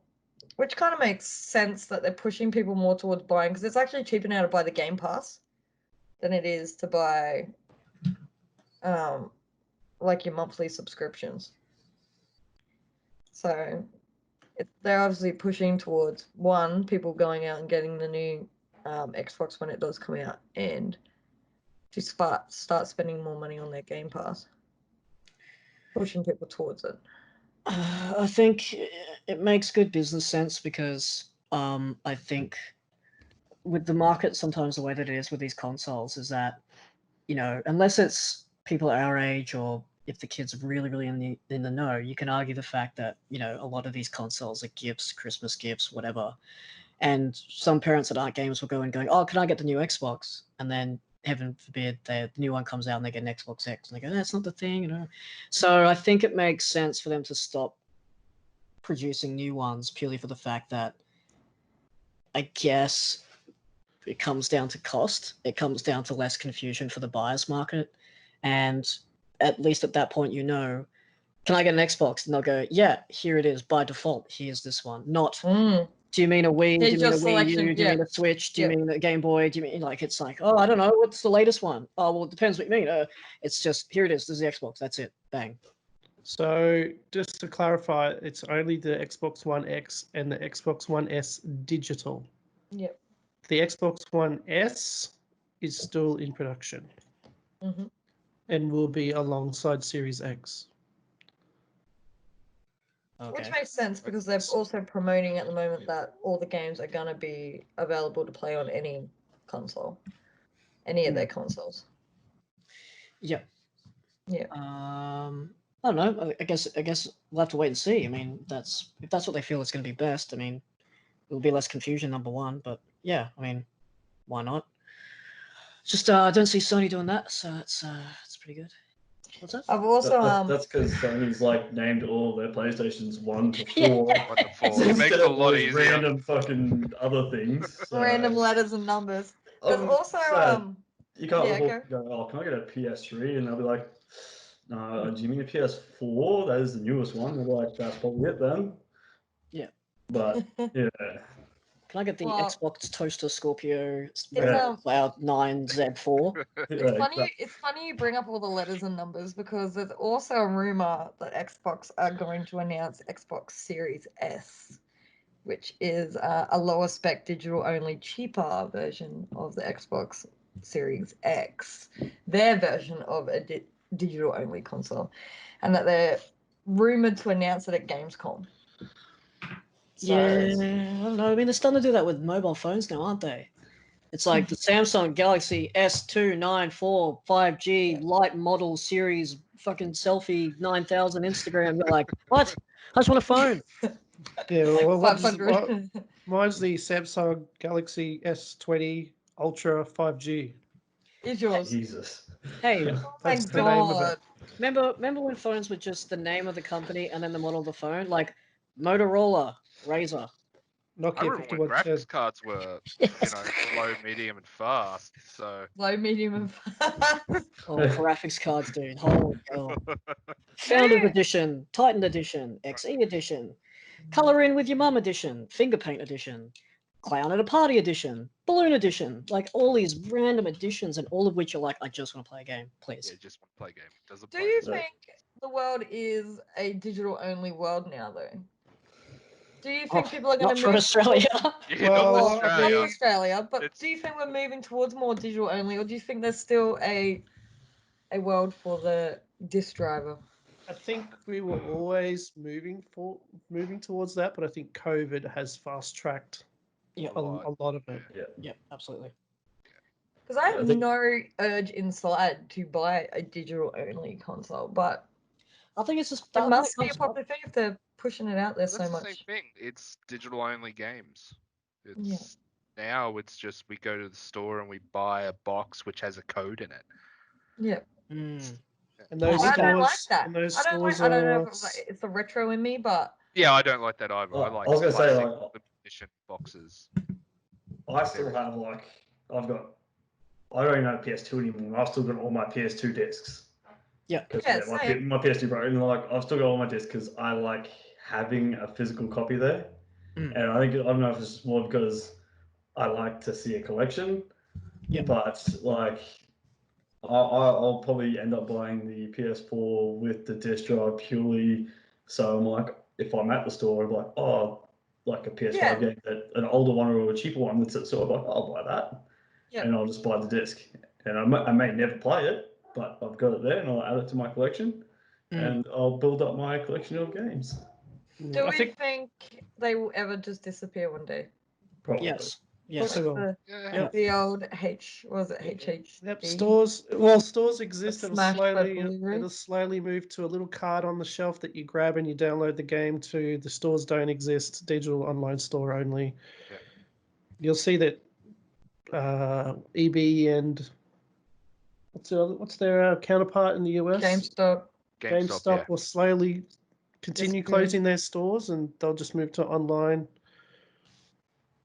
which kind of makes sense that they're pushing people more towards buying, because it's actually cheaper now to buy the Game Pass than it is to buy like your monthly subscriptions. So they're obviously pushing towards, one, people going out and getting the new Xbox when it does come out, and to start spending more money on their Game Pass, pushing people towards it. I think it makes good business sense because I think with the market, sometimes the way that it is with these consoles is that, unless it's people our age or if the kids are really, really in the know, you can argue the fact that, a lot of these consoles are gifts, Christmas gifts, whatever. And some parents that aren't gamers will go and going, oh, can I get the new Xbox? And then heaven forbid the new one comes out and they get an Xbox X and they go, that's not the thing, So I think it makes sense for them to stop producing new ones purely for the fact that I guess it comes down to cost. It comes down to less confusion for the buyer's market. And at least at that point, can I get an Xbox? And they'll go, yeah, here it is by default. Here's this one. Not, do you mean a Wii? Do you mean a Wii U? Do you mean a Switch? Do you mean a Game Boy? Do you mean, it's like, oh, I don't know. What's the latest one? Oh, well, it depends what you mean. It's just, here it is. This is the Xbox. That's it. Bang. So just to clarify, it's only the Xbox One X and the Xbox One S digital. Yep. The Xbox One S is still in production and will be alongside Series X. Okay. Which makes sense because they're also promoting at the moment that all the games are going to be available to play on any console, any of their consoles. Yeah. Yeah. I don't know. I guess we'll have to wait and see. I mean, if that's what they feel is going to be best. I mean, it'll be less confusion, number one. But yeah, I mean, why not? Just I don't see Sony doing that, so it's pretty good. What's that? I've also that's because Sony's named all their PlayStations 1 to 4. Yeah. 1 to 4. So It makes instead it a of all lot these easier. random fucking other things. random letters and numbers. There's also you can't yeah, go, oh, can I get a PS3? And they'll be like, no, do you mean a PS4? That is the newest one. They're like, that's probably it then. Yeah. But yeah. Can I get the Well, Xbox Toaster Scorpio Cloud 9 Z4? It's funny you bring up all the letters and numbers because there's also a rumor that Xbox are going to announce Xbox Series S, which is a lower spec digital only cheaper version of the Xbox Series X, their version of a digital only console, and that they're rumored to announce it at Gamescom. So, yeah, I don't know. I mean, they're starting to do that with mobile phones now, aren't they? It's like the Samsung Galaxy S294 5G light model series fucking selfie 9000 Instagram. You're like, what? I just want a phone. Yeah, well, 500. Mine's the Samsung Galaxy S20 Ultra 5G. Is yours? Jesus. Hey, Yeah, Oh my that's the name of god. it. remember when phones were just the name of the company and then the model of the phone? Like Motorola, Razr. I Nokia remember when 5110. graphics cards were, Yes. low, medium, and fast. So Low, medium, and fast. Oh, graphics cards, dude. Holy hell. Founders Edition, Titan Edition, XE Edition, Color In With Your Mum Edition, Finger Paint Edition, Clown at a Party Edition, Balloon Edition. Like all these random editions, and all of which are like, I just want to play a game, please. yeah, just want to play a game. Doesn't Do play you the- think the world is a digital only world now, though? Do you think people are going Not to for move Australia. Yeah, Well, not not Australia. for Australia, but It's- do you think we're moving towards more digital only, or do you think there's still a world for the disc driver? I think we were always moving towards that, but I think COVID has fast tracked Yeah, a lot of it. yeah, absolutely. Because I Yeah, I have think- no urge inside to buy a digital only console, but I think it's just It that must be a comes popular thing if they're pushing it out there That's so the much. same thing. It's digital only games. It's now it's just we go to the store and we buy a box which has a code in it. Yeah. Mm. And those I don't like stores, that. and those I don't like. stores I don't know are if it's the retro in me, but Yeah, I don't like that either. I like I was gonna say, classic like, limited edition boxes. I still have like I've got I don't even have PS2 anymore. I've still got all my PS2 discs. Yeah. Because Yeah, my same. PS2 broke, and like I've still got all my discs because I like having a physical copy there. Mm. And I think I don't know if it's more because I like to see a collection. Yeah. But like I'll probably end up buying the PS4 with the disc drive purely so I'm like if I'm at the store I'm like like a PS5 Yeah. game that an older one or a cheaper one that's sort of like I'll buy that. Yeah. And I'll just buy the disc. And I may never play it, but I've got it there and I'll add it to my collection and I'll build up my collection of games. Do I we think they will ever just disappear one day? Probably. Yes. Yes, Yes. they will. Yeah. The old was it HH? Yep, stores exist. It'll Smashed by slowly, Blu-ray. it'll slowly move to a little card on the shelf that you grab and you download the game to. The stores don't exist. Digital online store only. Yeah. You'll see that EB and what's their counterpart in the US? GameStop. Will slowly continue Disappear. closing their stores and they'll just move to online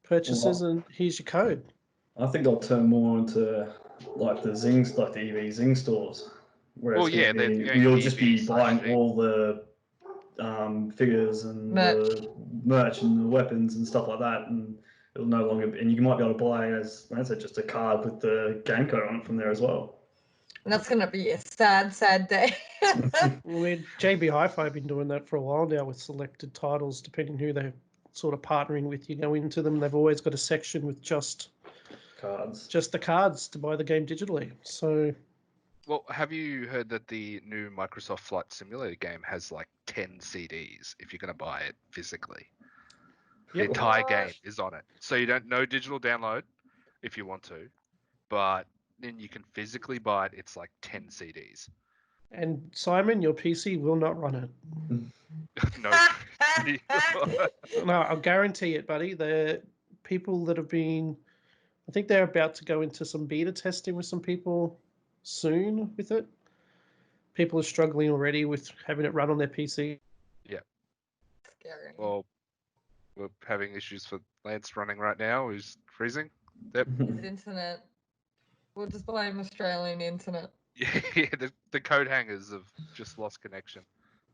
purchases and here's your code. I think they'll turn more into like the Zings, like the EV Zing stores, where Well, it's gonna yeah, they're be, going you'll just be EV buying / Zing. all the figures and the merch and the weapons and stuff like that, and it'll no longer. And you might be able to buy, as I said, just a card with the game code on it from there as well. And that's gonna be a sad, sad day. JB Hi-Fi have been doing that for a while now with selected titles, depending who they're sort of partnering with. You go into them, they've always got a section with just the cards to buy the game digitally. So, well, have you heard that the new Microsoft Flight Simulator game has like 10 CDs if you're going to buy it physically? The entire game is on it. So you don't no digital download if you want to, but then you can physically buy it. It's like 10 CDs. And Simon, your PC will not run it. No. No, I'll guarantee it, buddy. The people that have been, I think they're about to go into some beta testing with some people soon with it. People are struggling already with having it run on their PC. Yeah. Scary. Well, we're having issues for Lance running right now. He's freezing. Yep. His internet. We'll just blame Australian internet. Yeah, the code hangers have just lost connection.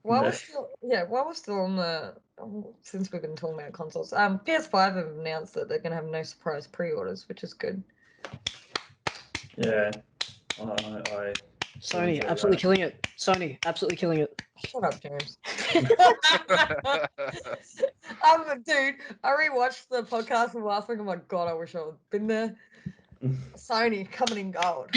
While we're still on the, since we've been talking about consoles, PS5 have announced that they're going to have no surprise pre-orders, which is good. Yeah, I Sony absolutely killing it. Sony absolutely killing it. Shut up, James. Dude, I rewatched the podcast from last week. Oh my god, I wish I would have been there. Sony coming in gold.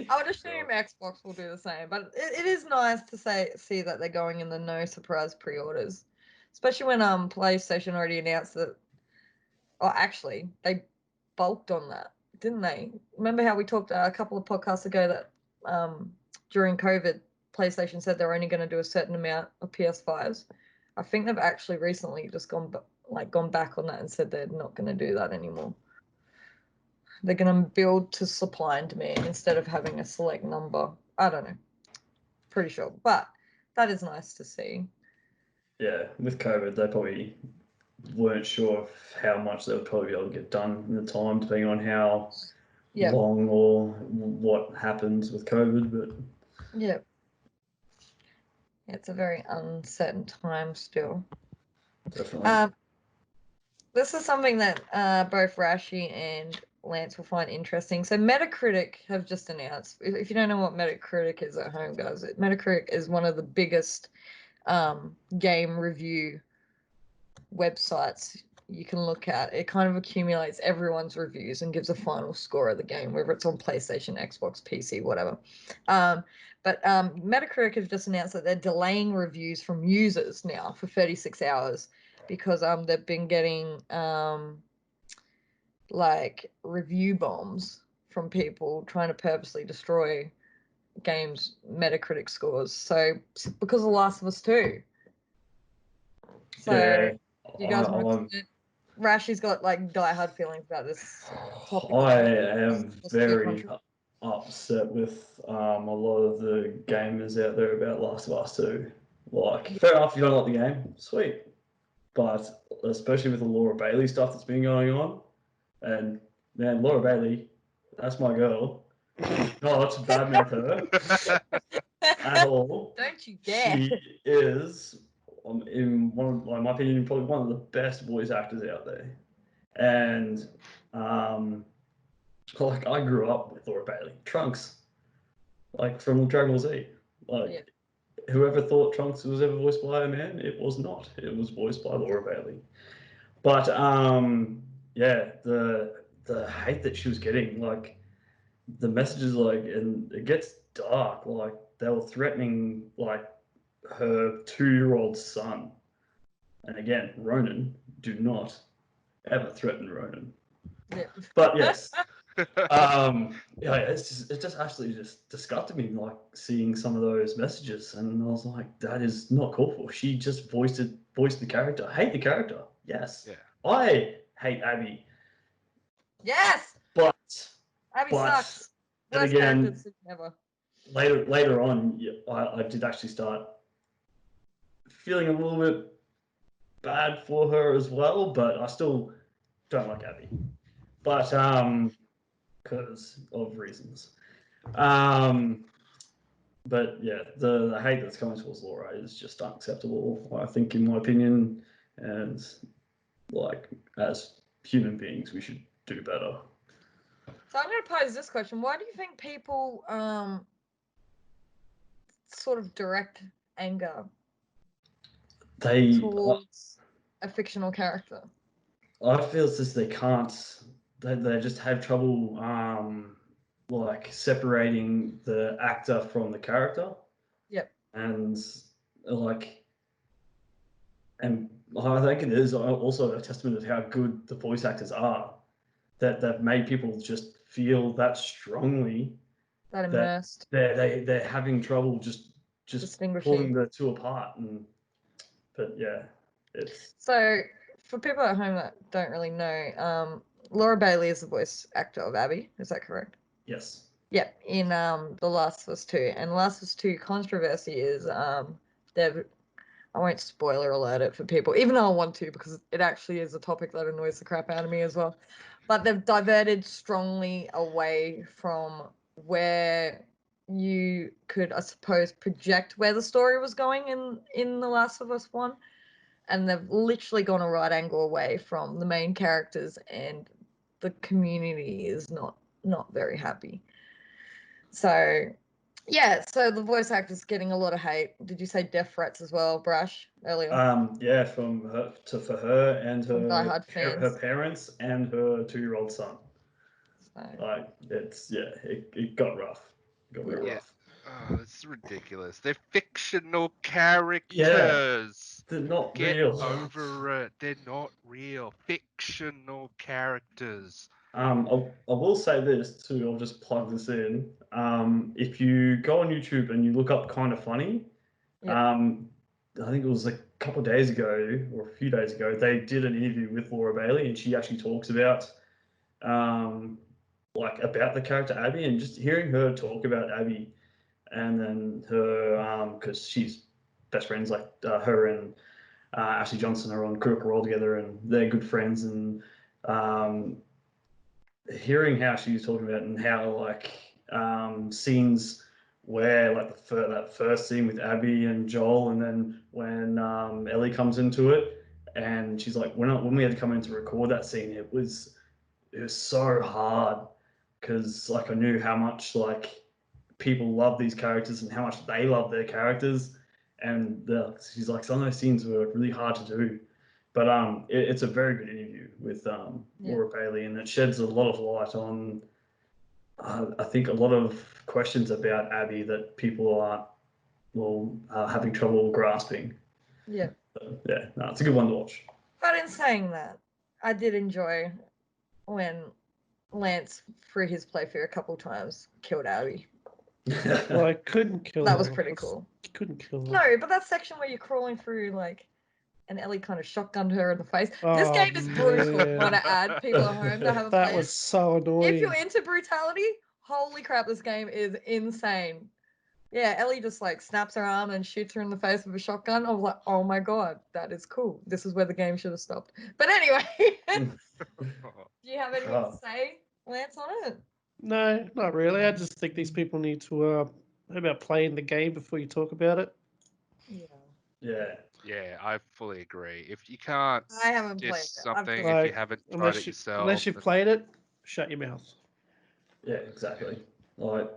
I would assume Xbox will do the same, but it is nice to see that they're going in the no surprise pre-orders, especially when PlayStation already announced that. Oh, actually, they bulked on that, didn't they? Remember how we talked a couple of podcasts ago that during COVID, PlayStation said they're only going to do a certain amount of PS5s. I think they've actually recently just gone back on that and said they're not going to do that anymore. They're going to build to supply and demand instead of having a select number. I don't know. Pretty sure. But that is nice to see. Yeah, with COVID, they probably weren't sure of how much they would probably be able to get done in the time, depending on how long or what happens with COVID. But yeah, it's a very uncertain time still. Definitely. This is something that both Rashi and Lance will find interesting. So Metacritic have just announced, if you don't know what Metacritic is at home, guys, Metacritic is one of the biggest game review websites you can look at. It kind of accumulates everyone's reviews and gives a final score of the game, whether it's on PlayStation, Xbox, PC, whatever. But Metacritic has just announced that they're delaying reviews from users now for 36 hours because they've been getting like review bombs from people trying to purposely destroy games Metacritic scores. So because of The Last of Us 2. So Yeah, you guys want I'm- to Rashi's got like diehard feelings about this topic. I am It's too very controversial. upset with a lot of the gamers out there about Last of Us 2. Like, fair enough, you don't like the game, sweet. But especially with the Laura Bailey stuff that's been going on, and man, Laura Bailey, that's my girl. Not badmouth her at all. Don't you dare. She is, in my opinion, probably one of the best voice actors out there. And like I grew up with Laura Bailey, Trunks, like from Dragon Ball Z. Like Yeah. whoever thought Trunks was ever voiced by a man, it was not. It was voiced by Laura Bailey. But yeah, the hate that she was getting, like the messages, like, and it gets dark. Like they were threatening like her 2-year-old son. And again, Ronan, do not ever threaten Ronan. Yeah. But yes, yeah, it just actually just disgusted me, like seeing some of those messages, and I was like, that is not called for. She just voiced the character. Hate the character, yes. Yeah. I hate Abby, Yes. but Abby But- sucks. and Worst again- character decision ever. later on, yeah, I did actually start feeling a little bit bad for her as well, but I still don't like Abby. But because of reasons. But yeah, the hate that's coming towards Laura is just unacceptable, I think, in my opinion. And like, as human beings, we should do better. So I'm going to pose this question: why do you think people sort of direct anger They, towards a fictional character? I feel it's just they can't. They just have trouble, like separating the actor from the character. Yep. And like, and I think it is also a testament of how good the voice actors are, that they've made people just feel that strongly That that immersed. they're having trouble just Distinguishing. pulling the two apart. But yeah, it's So for people at home that don't really know, Laura Bailey is the voice actor of Abby. Is that correct? yes. Yep, in The Last of Us 2. And Last of Us 2 controversy is they've I won't spoiler alert it for people, even though I want to, because it actually is a topic that annoys the crap out of me as well. But they've diverted strongly away from where you could, I suppose, project where the story was going in The Last of Us 1. And they've literally gone a right angle away from the main characters, and the community is not very happy. So yeah, so the voice actor's getting a lot of hate. Did you say death threats as well, Brash, earlier? Yeah, for her and From her diehard her fans. parents and her 2-year-old son. So, Like it got rough. It got real Yeah. rough. Oh, it's ridiculous. They're fictional characters. They're not Get real. over it. They're not real. Fictional characters. I will say this too. I'll just plug this in. If you go on YouTube and you look up Kind of Funny, yeah. I think it was a couple of days ago or a few days ago, they did an interview with Laura Bailey, and she actually talks about like about the character Abby, and just hearing her talk about Abby, and then her because she's best friends, like her and Ashley Johnson are on Critical Role together, and they're good friends, and hearing how she was talking about, and how like scenes where like that first scene with Abby and Joel, and then when Ellie comes into it, and she's like, when we had to come in to record that scene, it was so hard, because like I knew how much like people love these characters and how much they love their characters, and she's like, some of those scenes were really hard to do. But it's a very good interview with Laura Bailey, and it sheds a lot of light on I think a lot of questions about Abby that people are having trouble grasping. Yeah. So, yeah, no, it's a good one to watch. But in saying that, I did enjoy when Lance, through his playthrough a couple times, killed Abby. Well, I couldn't kill That was her. pretty cool. Couldn't kill her. No, but that section where you're crawling through, like, and Ellie kind of shotgunned her in the face. This Oh, game is brutal, man. might I add. People at home that haven't That played was it. so If annoying. you're into brutality, holy crap, this game is insane. Yeah, Ellie just like snaps her arm and shoots her in the face with a shotgun. I was like, oh my god, that is cool. This is where the game should have stopped. But anyway, do you have anything to say, Lance, on it? No, not really. I just think these people need to how about playing the game before you talk about it. Yeah. Yeah. Yeah, I fully agree. If you can't I haven't played diss it. something, if Like, you haven't tried unless it you yourself, unless you've then- played it, shut your mouth. Yeah, exactly. Like,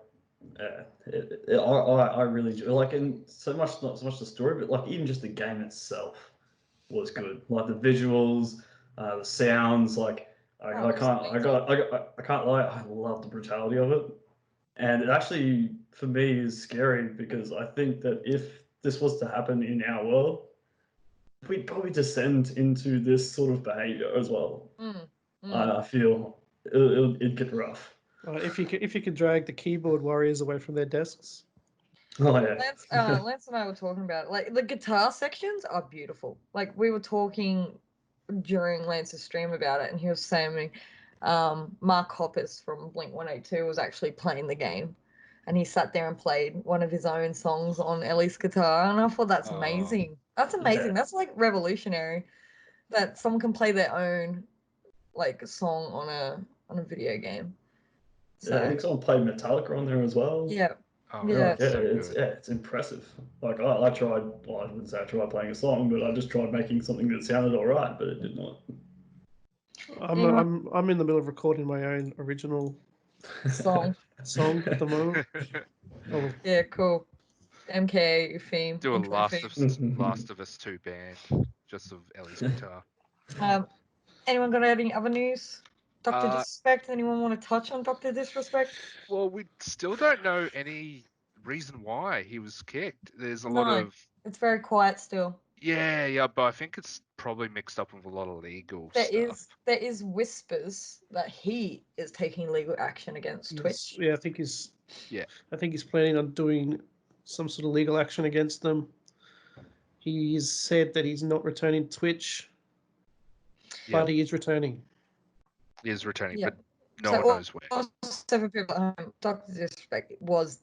I really do like, and so much not so much the story, but like even just the game itself was good. Like the visuals, the sounds. Like I can't lie. I love the brutality of it, and it actually for me is scary because I think that if this was to happen in our world, we'd probably descend into this sort of behavior as well. I feel it'd get rough. If you could drag the keyboard warriors away from their desks. Oh yeah. Lance and I were talking about it. Like the guitar sections are beautiful. Like we were talking during Lance's stream about it, and he was saying to me, Mark Hoppus from Blink 182 was actually playing the game, and he sat there and played one of his own songs on Ellie's guitar, and I thought that's amazing. That's amazing. Yeah. That's like revolutionary that someone can play their own like song on a video game. So Yeah, I think someone played Metallica on there as well. yeah. Oh, Yeah. that's so it's good. it's impressive. Like I tried, well, I wouldn't say I tried playing a song, but I just tried making something that sounded all right, but it did not. I'm in the middle of recording my own original Song. song at the moment. Oh, Yeah, cool. MKAU theme. Do a intro theme. Last of Us 2 band just of Ellie's guitar. Anyone got any other news? Dr. Uh, Disrespect? Anyone want to touch on Dr. Disrespect? Well, we still don't know any reason why he was kicked. There's a lot No. of It's very quiet still. yeah, but I think it's probably mixed up with a lot of legal There stuff. is whispers that he is taking legal action against Twitch. yeah, I think he's planning on doing some sort of legal action against them. He's said that he's not returning Twitch, Yeah, but he is returning. he is returning, Yeah. but no So one knows where. all 7 people at home, Dr. Disrespect was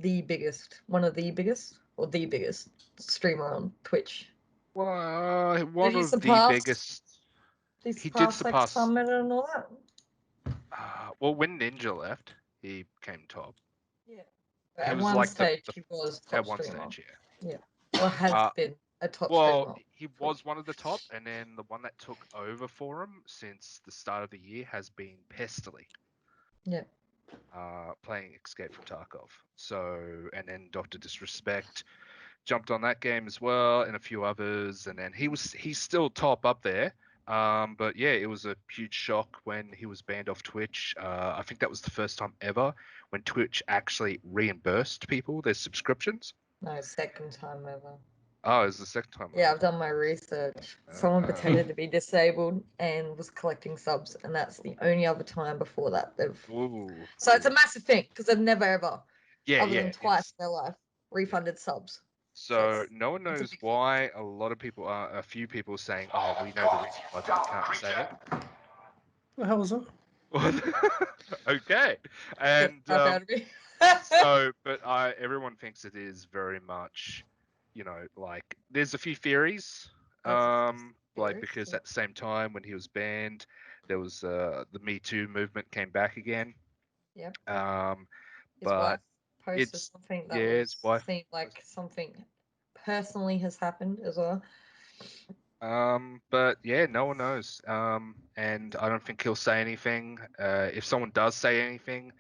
one of the biggest, or the biggest streamer on Twitch. Well, one he of the surpass- biggest. He He did did surpass. Summit and all that. Well, when Ninja left, he came top. Yeah. He At was one like stage, the he was top at one streamer. stage, yeah. Or has been a top Well, streamer. he was one of the top, and then the one that took over for him since the start of the year has been Pestily. Yeah. Playing Escape from Tarkov. So, and then Dr. Disrespect jumped on that game as well, and a few others, and then he's still top up there. But yeah, it was a huge shock when he was banned off Twitch. I think that was the first time ever when Twitch actually reimbursed people their subscriptions. No, second time ever. Oh, it was the second time. Yeah, I've done my research. Someone pretended to be disabled and was collecting subs, and that's the only other time before that they've. Ooh, so it's a massive thing because they've never ever, other than twice in their life, refunded subs. So no one knows why. A few people saying, "Oh, we know the reason why, but we can't say it." What the hell was that? Okay, and everyone thinks it is very much, like there's a few theories, like because at the same time when he was banned, there was the Me Too movement came back again. Yep. His But wife posted something that seemed like something personally has happened as well. But yeah, no one knows. And I don't think he'll say anything. If someone does say anything,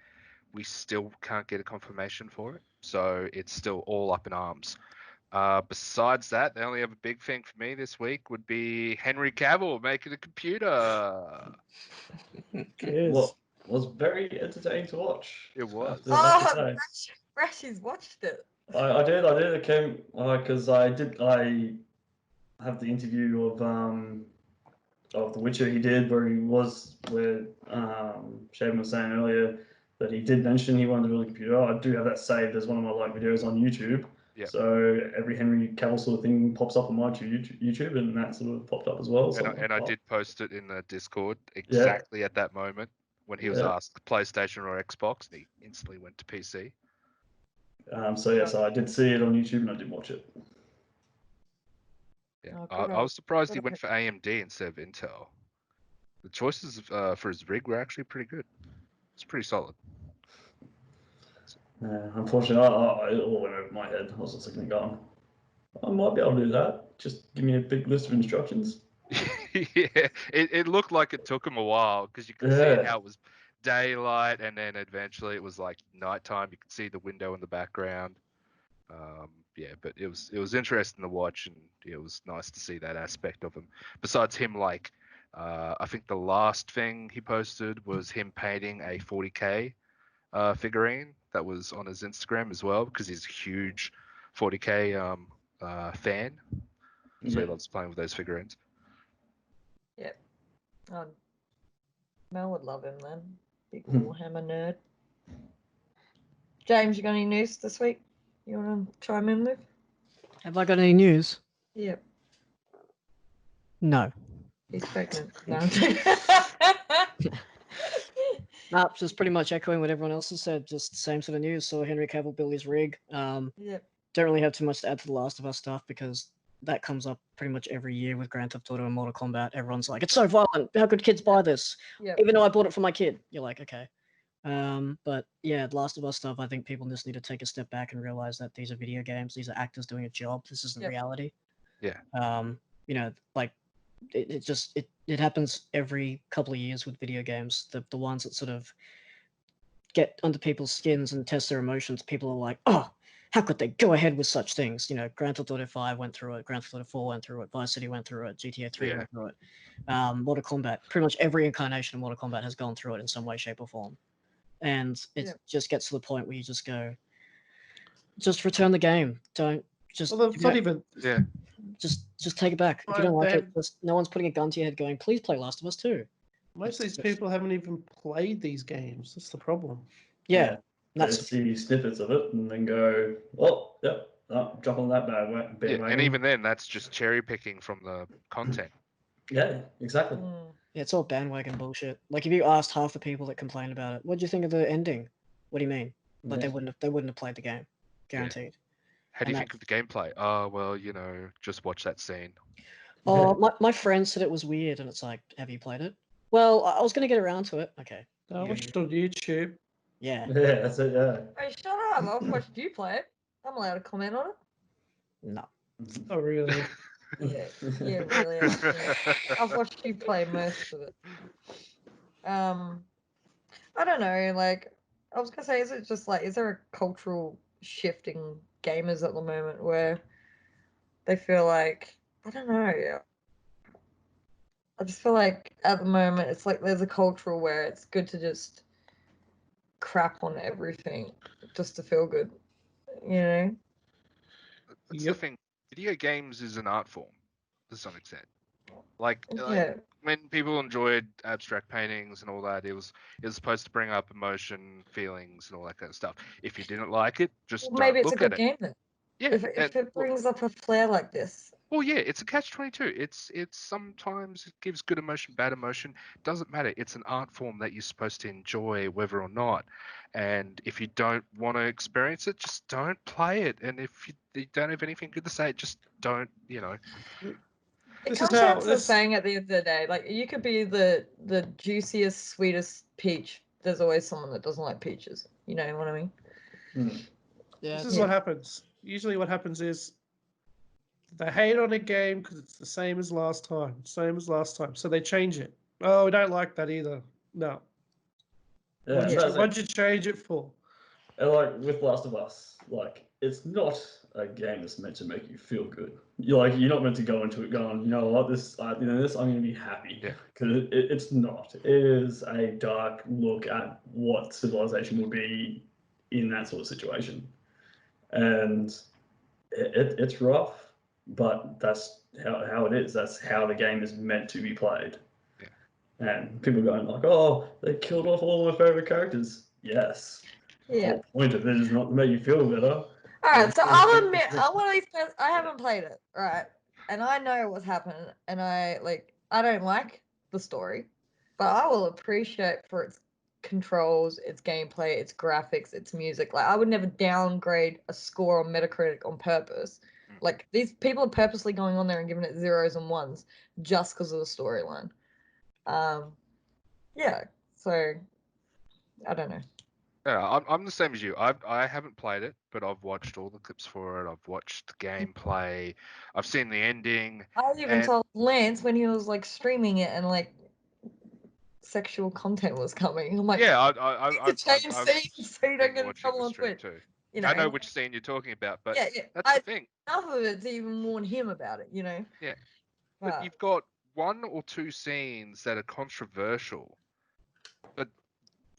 we still can't get a confirmation for it. So it's still all up in arms. Besides that, the only other big thing for me this week would be Henry Cavill making a computer. Well, was very entertaining to watch. It was. Rashi's watched it. I did. It came because I have the interview of The Witcher he did where Shaven was saying earlier But he did mention he wanted to build a computer. I do have that saved as one of my videos on YouTube. Yep. So every Henry Cavill sort of thing pops up on my YouTube, and that sort of popped up as well. And I did post it in the Discord exactly at that moment when he was asked PlayStation or Xbox, and he instantly went to PC. So I did see it on YouTube and I did watch it. Yeah, I was surprised he went for AMD instead of Intel. The choices for his rig were actually pretty good. It's pretty solid. Unfortunately, it all went over my head. I was just looking at going, I might be able to do that. Just give me a big list of instructions. Yeah, it looked like it took him a while because you could see how it was daylight and then eventually it was like nighttime. You could see the window in the background. But it was interesting to watch, and it was nice to see that aspect of him. Besides him, like I think the last thing he posted was him painting a 40K figurine that was on his Instagram as well, because he's a huge 40K fan, so he loves playing with those figurines. Yep. Mel would love him then. Big Warhammer nerd. James, you got any news this week you want to chime in with? Have I got any news? Yep. No. He's pregnant. No. Nah, just pretty much echoing what everyone else has said. Just the same sort of news. Saw Henry Cavill build his rig. Yep. Don't really have too much to add to the Last of Us stuff because that comes up pretty much every year with Grand Theft Auto and Mortal Kombat. Everyone's like, it's so violent. How could kids buy this? Yep. Even though I bought it for my kid. You're like, okay. But yeah, Last of Us stuff, I think people just need to take a step back and realize that these are video games. These are actors doing a job. This isn't reality. Yeah. Like it happens every couple of years with video games. The ones that sort of get under people's skins and test their emotions, people are like, oh, how could they go ahead with such things? Grand Theft Auto 5 went through it, Grand Theft Auto 4 went through it, Vice City went through it, GTA 3 went through it. Mortal Kombat, pretty much every incarnation of Mortal Kombat has gone through it in some way, shape, or form. And it just gets to the point where you just go, just return the game. Don't just not even just take it back. If you don't like it, no one's putting a gun to your head going, please play Last of Us 2. Most of these people haven't even played these games. That's the problem. Yeah. They see snippets of it and then go, oh, yep, jump on that bandwagon. Yeah, and even then, that's just cherry picking from the content. Yeah, exactly. Yeah, it's all bandwagon bullshit. Like if you asked half the people that complain about it, what do you think of the ending? What do you mean? Like they wouldn't have played the game, guaranteed. Yeah. How do you think of the gameplay? Oh well, just watch that scene. Oh, my friend said it was weird, and it's like, have you played it? Well, I was gonna get around to it. Okay. I watched it on YouTube. Yeah. Yeah, that's it. Yeah. Hey, shut up! I've watched you play it. I'm allowed to comment on it. No. Oh really? Yeah, really. I've watched you play most of it. I don't know. Like, I was gonna say, is it just like, is there a cultural shift in gamers at the moment where they feel like, I don't know. I just feel like at the moment it's like there's a cultural where it's good to just crap on everything just to feel good, That's the thing. Video games is an art form to some extent. Like when people enjoyed abstract paintings and all that, it was supposed to bring up emotion, feelings, and all that kind of stuff. If you didn't like it, just maybe don't it's a look good at game then. Yeah. If it brings up a flair like this. Well, yeah, it's a catch-22. It's sometimes it gives good emotion, bad emotion. Doesn't matter. It's an art form that you're supposed to enjoy, whether or not. And if you don't want to experience it, just don't play it. And if you don't have anything good to say, just don't. It comes down to the saying at the end of the day. Like you could be the juiciest, sweetest peach. There's always someone that doesn't like peaches. You know what I mean? Yeah. This is what happens. Usually, what happens is they hate on a game because it's the same as last time. So they change it. Oh, we don't like that either. No. Yeah, what'd you change it for? And like with Last of Us, like it's not a game that's meant to make you feel good. You're not meant to go into it going, you know what, this I'm going to be happy, because it's not. It is a dark look at what civilization would be in that sort of situation, and it's rough, but that's how it is. That's how the game is meant to be played. And people going like, oh, they killed off all my favorite characters. Yes. The Yeah. whole point of it is not to make you feel better. Alright, so I'll admit, I'm one of these players, I haven't played it, right? And I know what's happened, and I don't like the story, but I will appreciate for its controls, its gameplay, its graphics, its music. Like, I would never downgrade a score on Metacritic on purpose. Like, these people are purposely going on there and giving it zeros and ones just because of the storyline. Yeah, so I don't know. Yeah, I'm the same as you. I haven't played it, but I've watched all the clips for it. I've watched the gameplay. I've seen the ending. I even told Lance when he was like streaming it and like sexual content was coming. I'm like, Yeah, I've change I've scenes so you don't been get in watching trouble the on stream Twitch. too. You know, I know which scene you're talking about, but yeah, that's the thing. enough of it to even warn him about it. You know. Yeah, but you've got one or two scenes that are controversial, but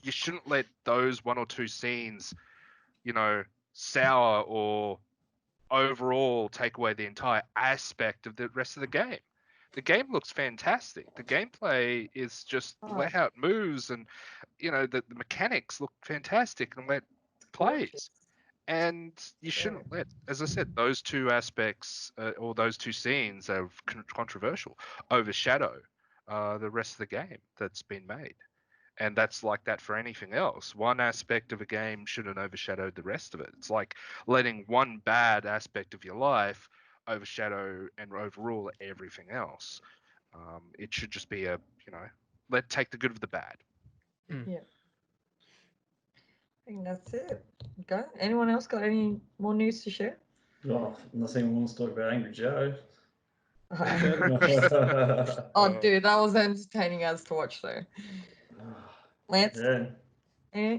you shouldn't let those one or two scenes, sour or overall take away the entire aspect of the rest of the game. The game looks fantastic. The gameplay is just the way how it moves, and the mechanics look fantastic and the way it plays. And you shouldn't let, as I said, those two aspects or those two scenes that are controversial overshadow the rest of the game that's been made. And that's like that for anything else. One aspect of a game shouldn't overshadow the rest of it. It's like letting one bad aspect of your life overshadow and overrule everything else. It should just be take the good with the bad. Yeah. I think that's it. Okay. Anyone else got any more news to share? Oh, nothing wants to talk about Angry Joe. Oh, dude, that was entertaining as to watch though. Lance? Yeah.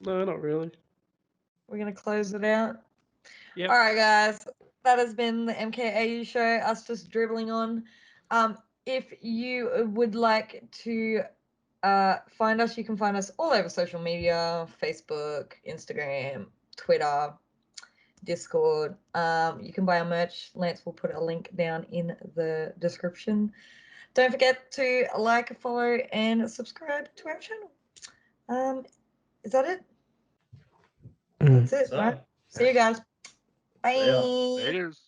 No, not really. We're going to close it out. Yep. All right, guys. That has been the MKAU show, us just dribbling on. If you would like to find us, you can find us all over social media, Facebook, Instagram, Twitter, Discord. You can buy our merch. Lance will put a link down in the description. Don't forget to like, follow, and subscribe to our channel. Is that it? That's it, right? See you guys. Bye. Laters.